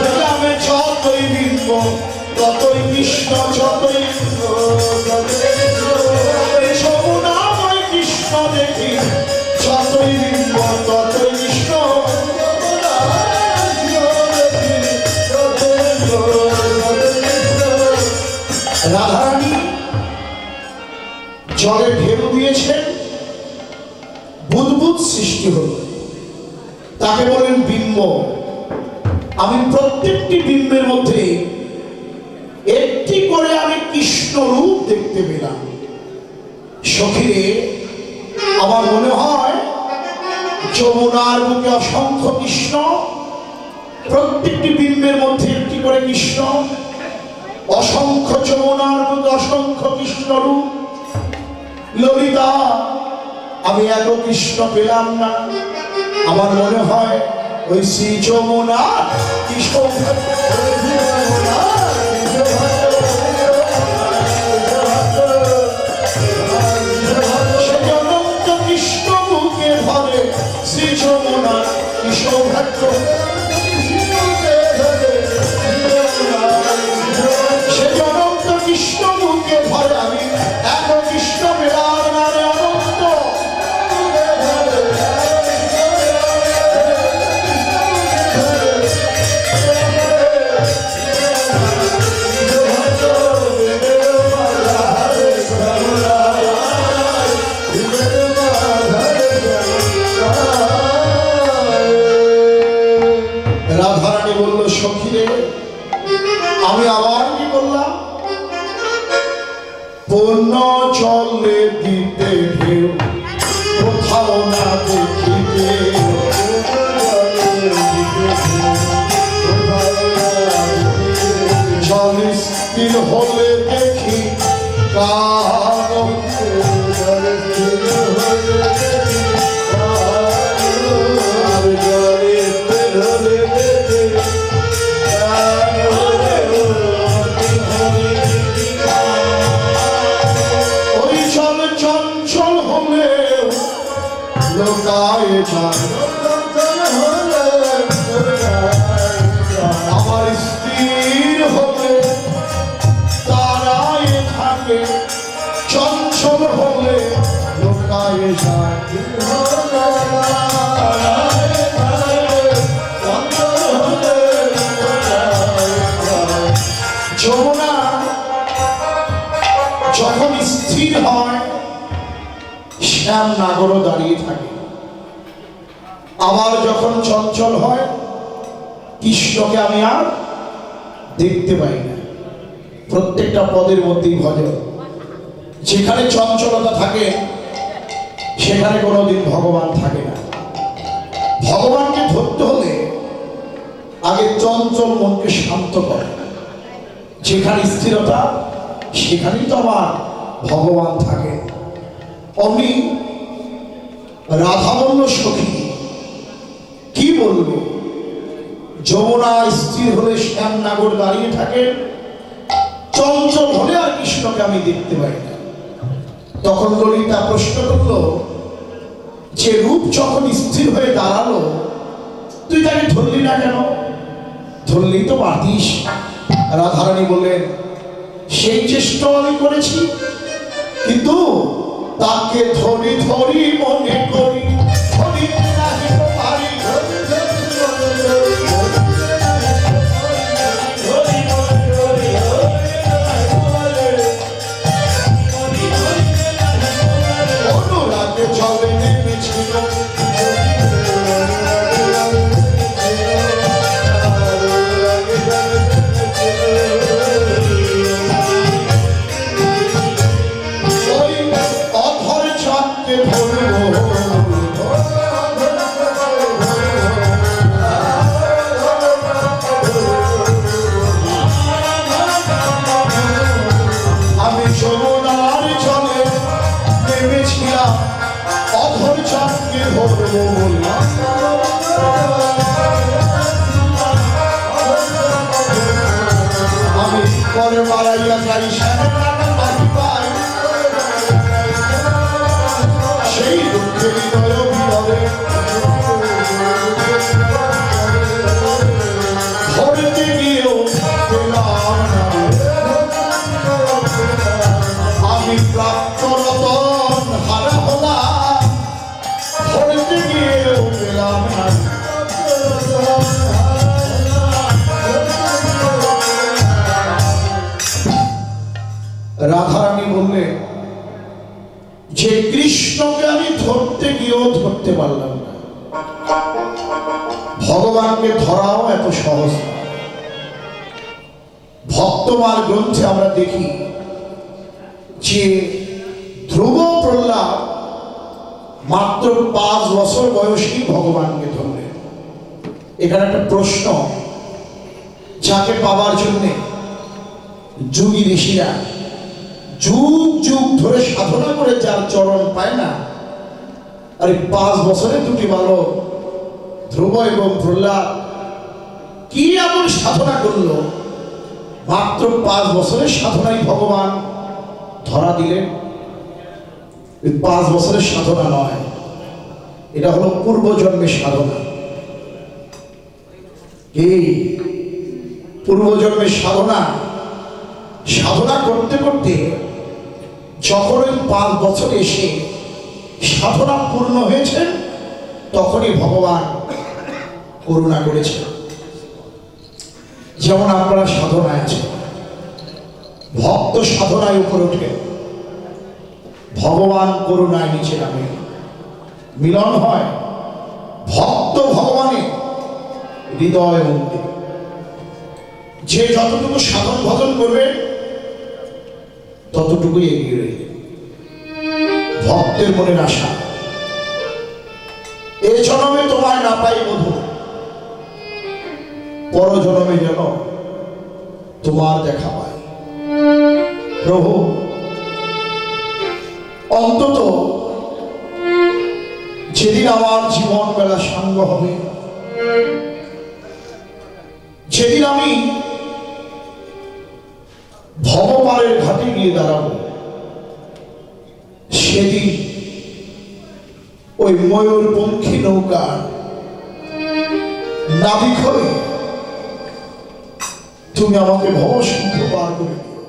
গ্রামে যতই বিম্ব ততই কৃষ্ণ, যতই যমুনাময় কৃষ্ণ দেখি, যতই বিম্ব ততই কৃষ্ণ। রাধারানী জলে ঢেউ দিয়েছেন, বুদবুদ সৃষ্টি হল, তাকে বলেন বিম্ব। আমি প্রত্যেকটি বিম্বের মধ্যে একটি করে আমি কৃষ্ণ রূপ দেখতে পেলাম। সখীরে, আমার মনে হয় যমুনার বুকে অসংখ্য কৃষ্ণ, প্রত্যেকটি বিম্বের মধ্যে একটি করে কৃষ্ণ, অসংখ্য যমুনার বুকে অসংখ্য কৃষ্ণ রূপ। ললিতা, আমি এত কৃষ্ণ পেলাম না। আমার মনে হয় ওই শ্রী যমুনা কৃষ্ণ, সে অনন্ত কৃষ্ণ বুকে ভরে শ্রী যমুনা কি সৌভাগ্য। সে অনন্ত কৃষ্ণ বুকে ভরে আমি এত কৃষ্ণ পেলাম না রে অনন্ত। রাধারানী বলল, সখীরে, আমি আবার কি করলাম, পূর্ণ চলে দিতে ঢেউ কোথাও না দেখিতে, জল স্থির হলে দেখি কারণ লোকায় যায়। আমার স্থির হলে তারায় থাকে, চঞ্চল হলে লোকায় যায়। যমুনা যখন স্থির হয়, শ্যাম নাগরও দাঁড়িয়ে থাকে। আবার যখন চঞ্চল হয়, কৃষ্ণকে আমি আর দেখতে পাই না। প্রত্যেকটা পদের মধ্যেই ভজন। যেখানে চঞ্চলতা থাকে সেখানে কোনোদিন ভগবান থাকে না। ভগবানকে ধরতে হলে আগে চঞ্চল মনকে শান্ত করে। যেখানে স্থিরতা সেখানেই তো আমার ভগবান থাকে। অমনি রাধা বলল, সখী কি বলবো, যমুনা স্থির হলে শ্যামনাগর দাঁড়িয়ে থাকে, চঞ্চল হলে আর কৃষ্ণকে আমি দেখতে পাই না। তখন ললিতা প্রশ্ন করল, যে রূপ যখন স্থির হয়ে দাঁড়ালো তুই তাকে ধরলি না কেন? ধরলি তো পারতিস। রাধারানী বললেন, সেই চেষ্টা আমি করেছি, কিন্তু তাকে ধরি ধরি মনে করি, ধরিতে নাহি তো পারি। অনুরাগে চলে নেমেছিল, ওই অধর চাঁদকে ধরবো। আমি যমুনার জলে নেমেছিলাম, অধর চাঁদকে ধরবো বললাম। আমি পরে মারাইয়া যাই শ্যামনাগর বাড়ি পাই, সেই দুঃখে হৃদয় বিরলে ধরতে গিয়েও পেলাম না। আমি প্রাপ্ত রতন হারা হলাম, ধরতে গিয়েও পেলাম না। রাধারানী বললেন, যে কৃষ্ণকে আমি ধরতে গিয়েও ধরতে পারলাম না, ভগবানকে ধরাও এত সহজ না। ভক্তমার গ্রন্থে আমরা দেখি যে ধ্রুব প্রহ্লাদ মাত্র 5 বছর বয়সেই ভগবানকে ধরলেন। এখানে একটা প্রশ্ন, যাকে পাবার জন্যে যোগী ঋষিরা যুগ যুগ ধরে সাধনা করে যার চরণ পায় না, আর 5 বছরে দুটি বালক ধ্রুব এবং প্রহ্লাদ কি এমন সাধনা করলো, মাত্র 5 বছরের সাধনায় ভগবান ধরা দিলেন। 5 বছরের সাধনা নয়, এটা হলো পূর্বজন্মের সাধনা। এই পূর্বজন্মের সাধনা সাধনা করতে করতে যখন 5 বছর এসে সাধনা পূর্ণ হয়েছে, তখনই ভগবান করুণা করেছে। যেমন আপনারা সাধনায় আছে, ভক্ত সাধনায় উপরে ওঠে, ভগবান করুণায় নিচে নামে, মিলন হয় ভক্ত ভগবানের হৃদয় মন্দির। যে যতটুকু সাধন ভজন করবে ততটুকুই এগিয়ে রইবে। ভক্তের মনের আশা, এ জন্মে তোমায় না পাই বধূ, পর জন্মে যেন তোমার দেখা পাই। প্রভু, অন্তত যেদিন আমার জীবন বেলা সাঙ্গ হবে, যেদিন আমি ভবপারের ঘাটে গিয়ে দাঁড়াবো, সেদিন ওই ময়ূরপঙ্খী নৌকার নাবিক হয়ে তুমি আমাকে ভবসিন্ধু পার করে দিও।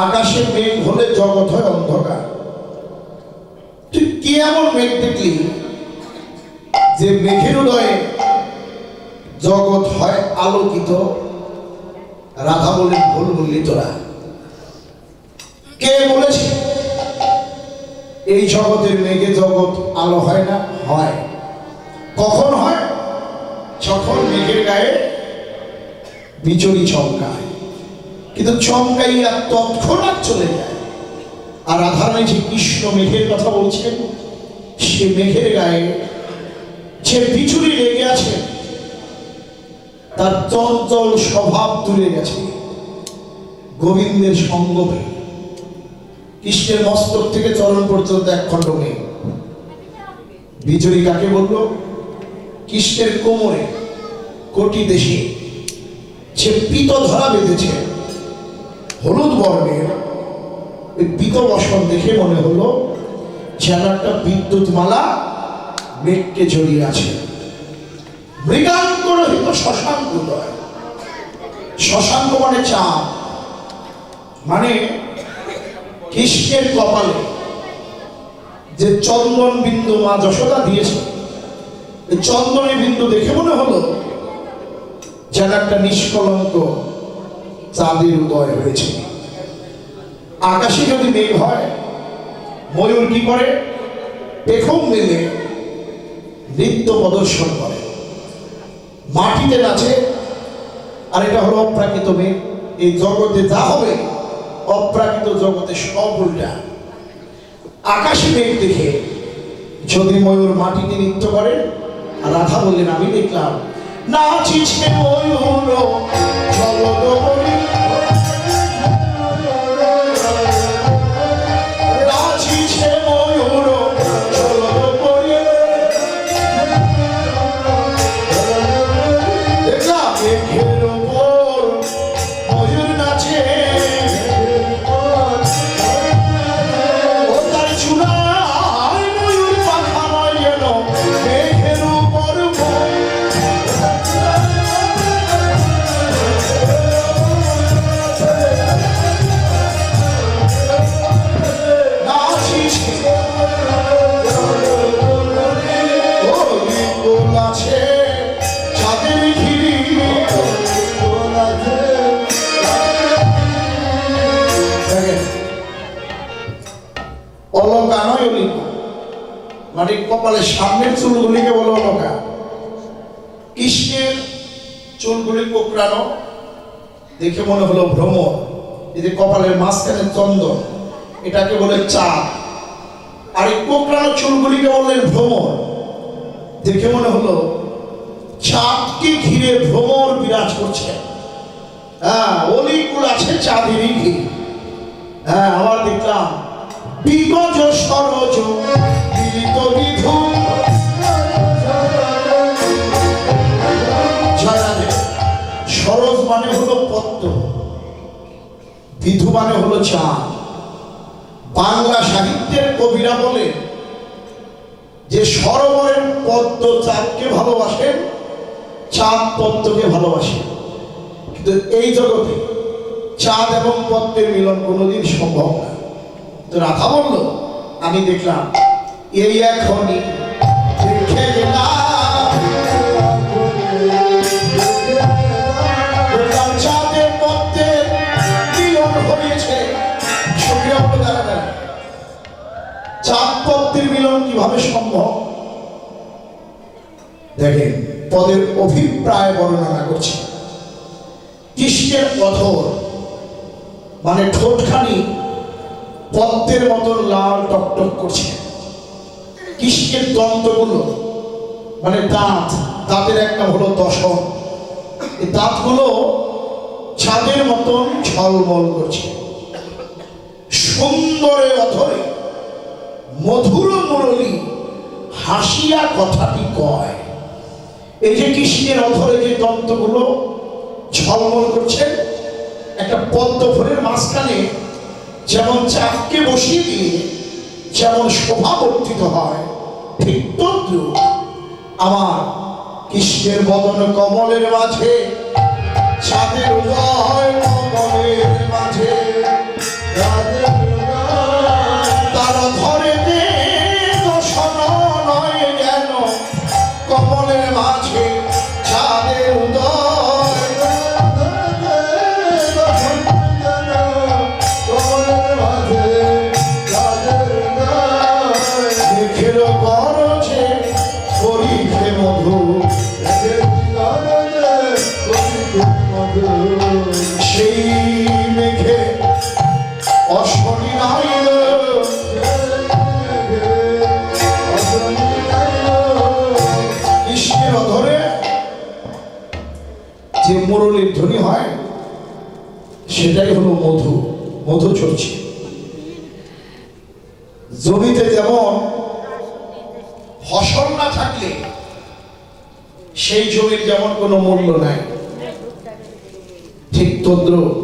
আকাশে মেঘ হলে জগৎ হয় অন্ধকার। তুই কি এমন মেঘ দেখলি যে মেঘের উদয়ে জগৎ হয় আলোকিত? রাধা বলেন, ভুল বললি তোরা। কে বলেছে এই জগতের মেঘে জগৎ আলো হয় না? হয়। কখন হয়? যখন মেঘের গায়ে বিজলি চমকায়, কিন্তু চমকাইয়া তৎক্ষণাৎ চলে যায়। আর রাধারানী যে কৃষ্ণ মেঘের কথা বলছেন, সে মেঘের গায়ে যে বিজলি লেগে আছে, তার চঞ্চল স্বভাব দূরে গেছে গোবিন্দের সঙ্গ পেয়ে। কৃষ্ণের মস্তক থেকে চরণ পর্যন্ত এক খণ্ড মেঘ। বিজলি কাকে বলল? কৃষ্ণের কোমরে কোটি দেশে সে পিত ধরা বেঁধেছে হলুদ বর্ণের। ওই পিত বসন দেখে মনে হলো যেন একটা বিদ্যুৎ মালা মেঘকে জড়িয়ে আছে। মৃগাঙ্ক রহিত শশাঙ্ক উদয়। শশাঙ্ক মানে চাঁদ, মানে কৃষ্ণের কপালে যে চন্দন বিন্দু মা যশোদা দিয়েছে, এই চন্দনের বিন্দু দেখে মনে হলো যেন একটা নিষ্কলঙ্ক চাঁদের উদয় হয়েছে। আকাশে যদি মেঘ হয়, ময়ূর কি করে? পেখম মেলে নৃত্য প্রদর্শন করে, মাটিতে নাচে। আর এটা হলো অপ্রাকৃত মেঘ। এই জগতে যা হবে অপ্রাকৃত জগতে সব উল্টা। আকাশে মেঘ দেখে যদি ময়ূর মাটিতে নৃত্য করে, আর রাধা বললেন, আমি দেখলাম নাচিছে ময়ূর জলদবনি, নাচিছে ময়ূর জলদবনি। দেখলাম মেঘের উপর ময়ূর নাচে, ও তার চূড়ায় ময়ূর পাখা নয় যেন মেঘের উপর নাচিছে। ও বিপুল আছে চাঁদের ঘিরি, অলকা নয় অলিকা, মানে কপালের সামনের চুলগুলিকে বলো অলকা। কৃষ্ণের চুলগুলি কোকড়ানো দেখে মনে হলো ভ্রমর। এই যে কপালের মাঝখানে চন্দন, এটাকে বলে চাঁদ। আর এই কোকড়ানো চুলগুলিকে বললেন ভ্রমর। দেখে মনে হলো চাঁদকে ঘিরে ভ্রমর বিরাজ করছে। হ্যাঁ, অলিকুল আছে চাঁদেরই ঘিরে। হ্যাঁ, আবার দেখলাম বিগজ সরজ মিলিত বিধু। সরজ মানে হলো পদ্ম, বিধু মানে হলো চাঁদ। বাংলা সাহিত্যের কবিরা বলেন যে সরোবরের পদ্ম চাঁদকে ভালোবাসেন, চাঁদ পদ্মকে ভালোবাসেন। কিন্তু এই জগতে চাঁদ এবং পদ্মের মিলন কোনোদিন সম্ভব না। তো রাধা বলল, আমি দেখলাম এই এখনই দেখে গেলাম, চাঁদের পদ্মের মিলন হয়েছে। চাঁদ পদ্মের মিলন কিভাবে সম্ভব? দেখেন, পদের অভিপ্রায় বর্ণনা করছে। কৃষ্ণের অধর মানে ঠোঁটখানি পদ্মের মতন লাল টকটক করছে। কৃষ্ণের দন্তগুলো মানে দাঁত, দাঁতের একটা হলো দশন, এই দাঁতগুলো ছাদের মতন ঝলমল করছে। সুন্দরে অধরে মধুর মুরলী হাসিয়া কথাটি কয়। এই যে কৃষ্ণের অধরে যে দন্তগুলো ঝলমল করছে, একটা পদ্ম ফুলের মাঝখানে যেমন চাঁদকে বসিয়ে দিয়ে যেমন শোভা বর্ধিত হয়, ঠিক তদ্রূপ আমার কৃষ্ণের বদন কমলের মাঝে চাঁদের উদয় কমলের মাঝে তারা ধরে দর্শন নয় যেন কমলের মাঝে চাঁদের উদয় মেঘের গরজে পরিখে মধু সেই মেঘে অশ্বনী নাইল কৃষ্ণের অধরে যে মুরলীর ধ্বনি হয় সেটাই হলো মধু। মধু চলছে জমিতে, যেমন ফসল না থাকলে সেই জমির যেমন কোনো মূল্য নাই, ঠিক তদ্রূপ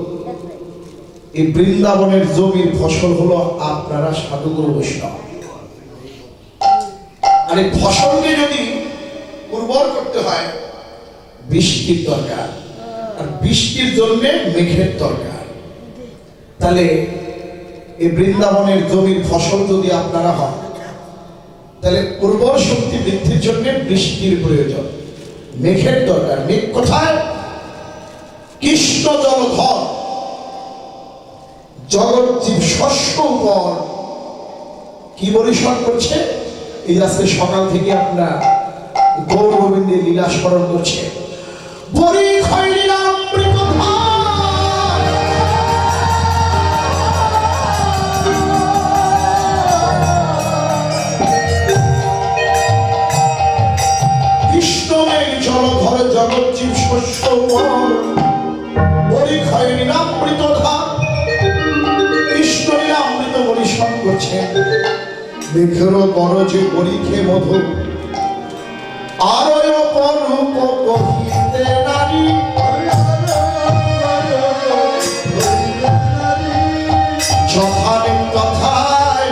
এই বৃন্দাবনের জমির ফসল হলো আপনারা সাধুগুরু বৈষ্ণব। আর এই ফসলকে যদি উর্বর করতে হয় বৃষ্টির দরকার, আর বৃষ্টির জন্য মেঘের দরকার। তাহলে এই বৃন্দাবনের জমির ফসল যদি আপনারা হন, তাহলে উর্বর শক্তি বৃদ্ধির জন্য বৃষ্টির প্রয়োজন, মেঘের দরকার। মেঘ কোথায়? কৃষ্ণ জলধর জগৎ জীব শস্য উপর কি পরিশ্রম করছে? এই আজকে সকাল থেকে আপনারা গৌর গোবিন্দের লীলা স্মরণ করছে। বরি খৈরিলা অমৃত ধার, কৃষ্ণমেঘ জলধর জগৎ জীব শস্য উপর বরি খৈরিলা অমৃত ধার, কৃষ্ণলীলা অমৃত পরিশ্রম করছে। মেঘের গরজে পরিখে মধু আরয় পরূপ কহিতে নারী, যথানে তথায়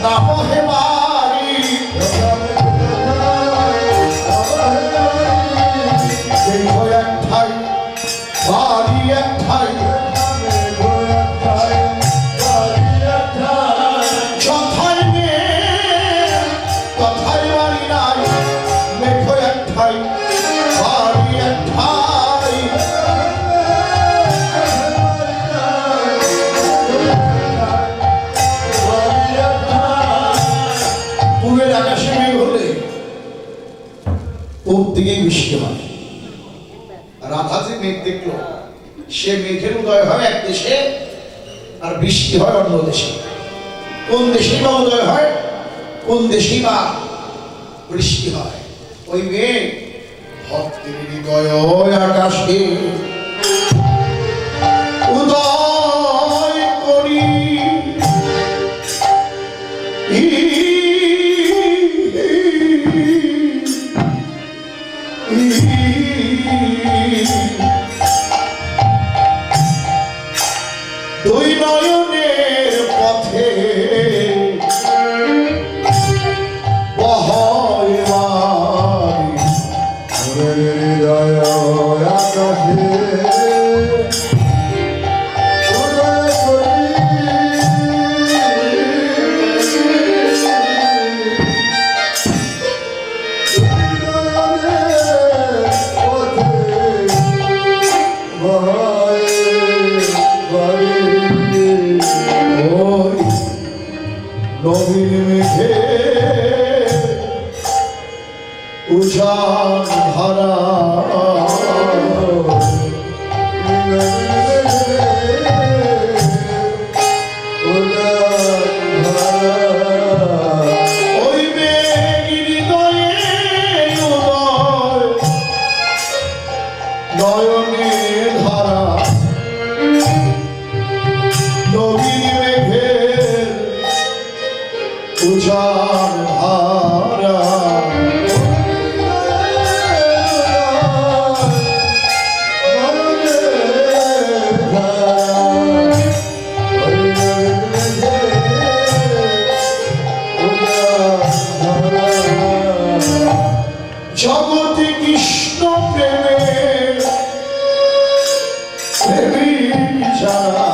নাম হে মারি, দেখো এক ঠাই বাড়ি এক ঠাই, যথায় মেঘ তথায় বাড়ি নাই, দেখো এক ঠাই বাড়ি এক ঠাই। পূবের আকাশে মেঘ হলে পূব দিকেই বৃষ্টি হয়। রাধা যে মেঘ দেখলো, সে মেঘের উদয় হয় এক দেশে আর বৃষ্টি হয় অন্য দেশে। কোন দেশেই বা উদয় হয়, কোন দেশেই বা বৃষ্টি হয়? ওই মেঘ ভক্তের হৃদয় আকাশে উদয় করি, দুই নয়নের পথে বহয় বারি, ওই নবীন মেঘে উজান ধারা, ওই মেঘ হৃদয়ে উদয় নয়নে ধারা, নবীন মেঘের প্রেমিক ছাড়া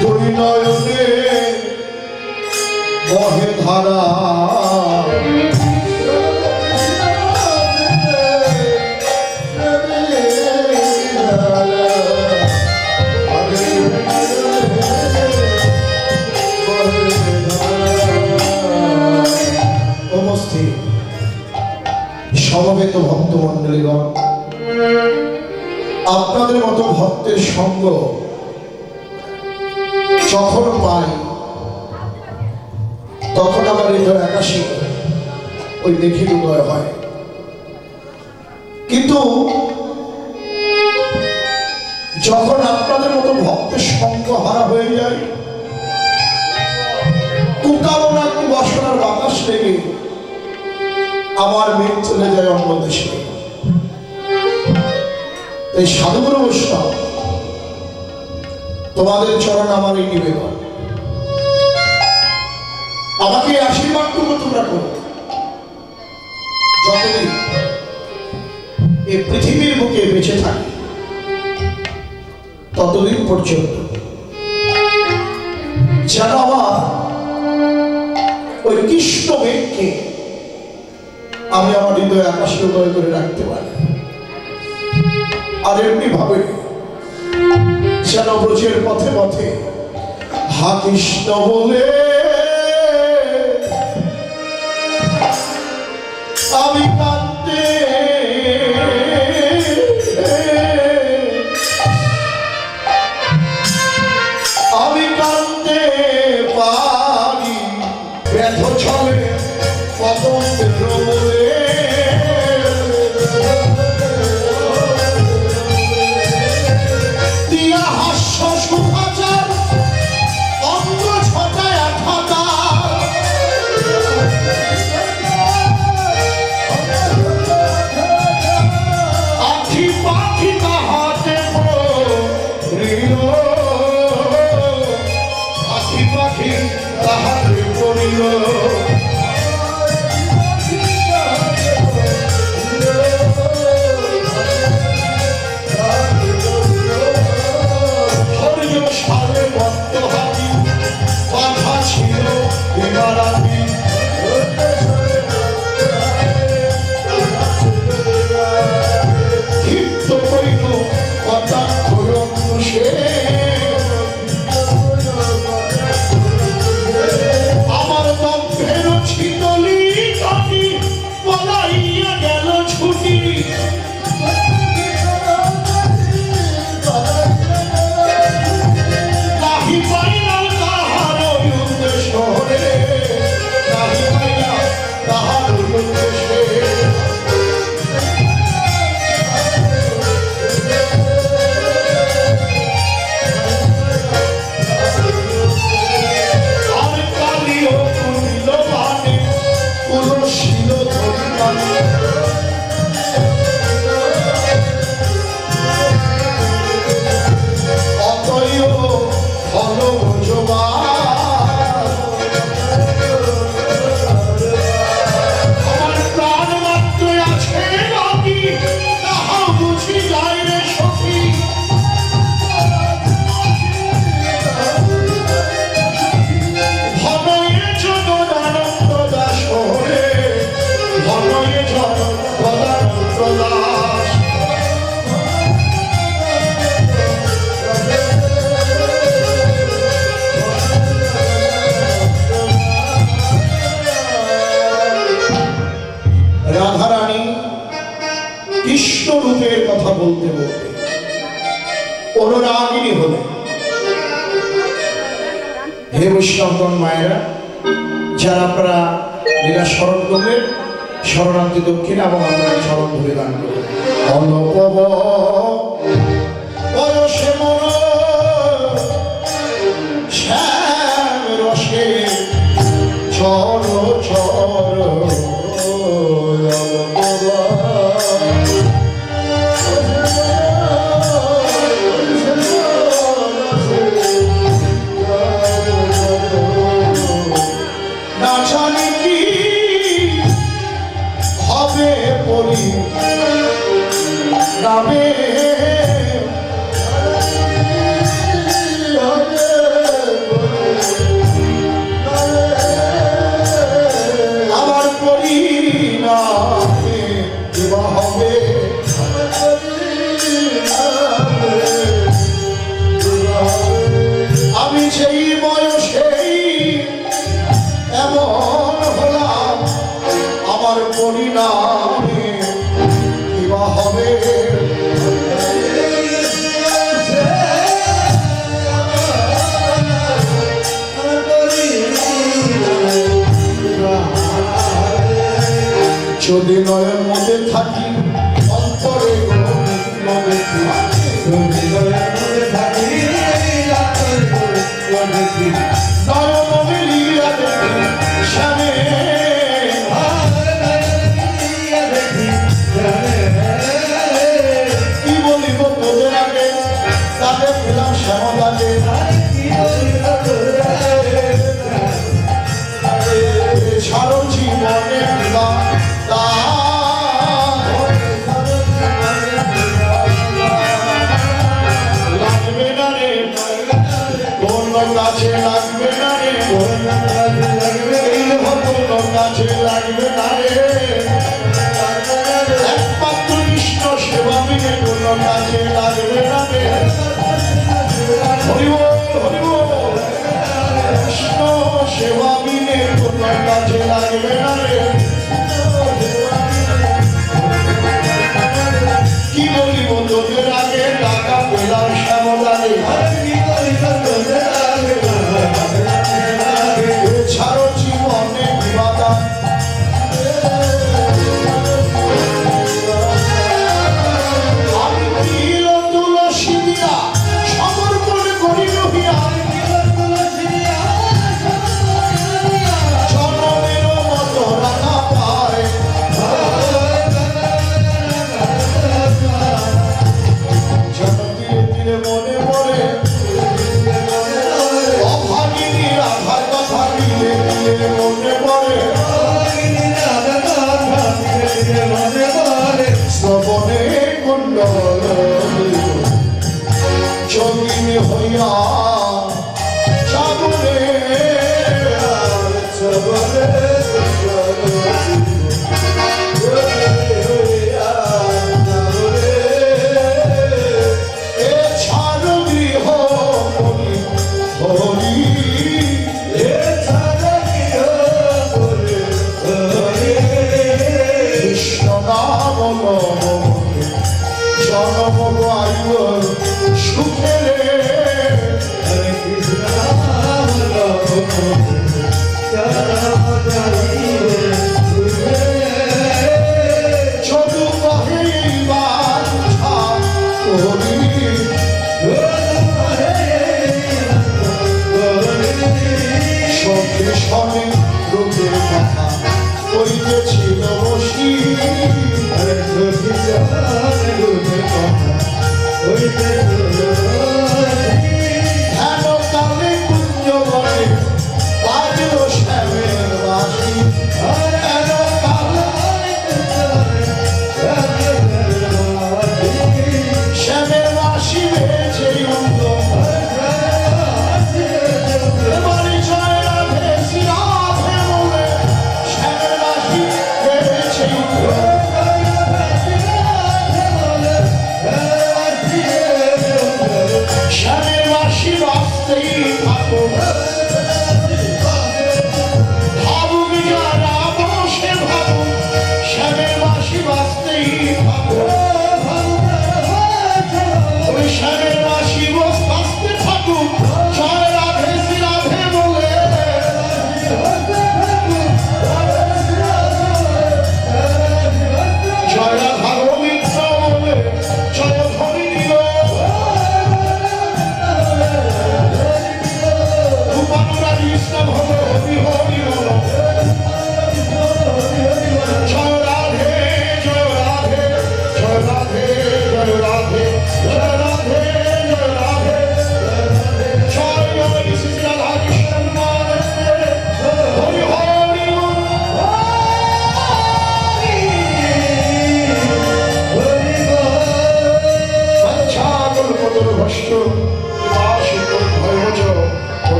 দুই নয়নে বহে ধারা উপস্থিত সমবেত ভক্তমণ্ডলীগণ, আপনাদের মতো ভক্তের সঙ্গ যখন পাই তখন আমার হৃদয় আকাশে ওই মেঘের উদয় হয়। কিন্তু যখন আপনাদের মতো ভক্তের সঙ্গ হারা হয়ে যায়, কুকামনা কুবাসনার বাতাস লেগে আমার মেঘ চলে যায় অন্য দেশে। এই সাধুগুরু বৈষ্ণব, তোমাদের চরণ আমার এই নিবেদন, আমাকে আশীর্বাদটুকু তোমরা করো। যতদিন এই পৃথিবীর বুকে বেঁচে থাকি ততদিন পর্যন্ত যেন আমার ওই কৃষ্ণ মেঘকে আমি আমার হৃদয়ে আকাশে উদয় করে রাখতে পারি। আর এমনি ভাবে যেন ব্রজের পথে পথে হা কৃষ্ণ বলে আমি কাঁদতে পারি, ব্যথ ছলে পতঙ্গের বলে দিয়া হাস্য সুখাচার অঙ্গ ছটায় আঠাতা আখি পাখি তাহাতে পড়িল, আখি পাখি তাহাতে পড়িল। সালে বদ্ধ হাতি বাধা ছিল এবারাতি, ক্ষিপ্ত করিল কটাক্ষ সে আমার দম্ভের ছিতলি কাটি পলাইয়া গেল ছুটি। নাহি পাইলাম তাহার উদ্দেশ্যে, নাহি পাইলাম তাহার উদ্দেশ্যে। আর কালিও কুলিল বাণে কুলশীল ধরিবাণে, অতএব ফল ভোজবা আমার প্রাণ মাত্র আছে বাকি, তাহা বুঝি যায় রে সখী। ভনয়ে জগদানন্দ দাস হরে, ভনয়ে জগদানন্দ দাস। রাধারানী কৃষ্ণ রূপের কথা বলতে বলতে অনুরাগিনী হলেন। হে বৈষ্ণবগণ মায়েরা, যারা আপনারা লীলা স্মরণ করলেন, শরণার্থী দক্ষিণ এবং আপনারা স্মরণ ধরে দান করলেন। অনপব বয়সে মন শ্যাম রসে চর চর না জানি কি হবে পরি নামে তুমি দয়ার মধ্যে থাকি রাতের করে দেখি নয়ন মিলিয়া দেখি শ্যামে কি বলিব তোদের আগে তাদের পেলাম শ্যামলালে ছাড়ো জীবনে দিলাম লাগবে না রে কোন গাছে লাগবে না রে এই কোন গাছে লাগবে না রে একমাত্র কৃষ্ণ সেবা মিলে কোন গাছে লাগবে না রে হরিব হরিব কৃষ্ণ সেবা মিলে কোন গাছে লাগবে না রে কি বলিব তোদের আগে টাকা পেলাম শ্যামলালে ছাড়ো জীবনে বিবাদা আমি নীল তুলসী দিয়া সমর্পণ করি রহিয়া জনমের মতো রাখা পায় যেন ধীরে ধীরে মনে পড়ে অভাগিনীর আধার কথা ধীরে ধীরে মনে পড়ে শ্রবণে কুণ্ডল যোগিনী হইয়া সাগরে এ ছাড় গৃহ হরি হরি কৃষ্ণ নাম জনম আয়ু সুখে রে চলু কহে বাঞ্ছা হরি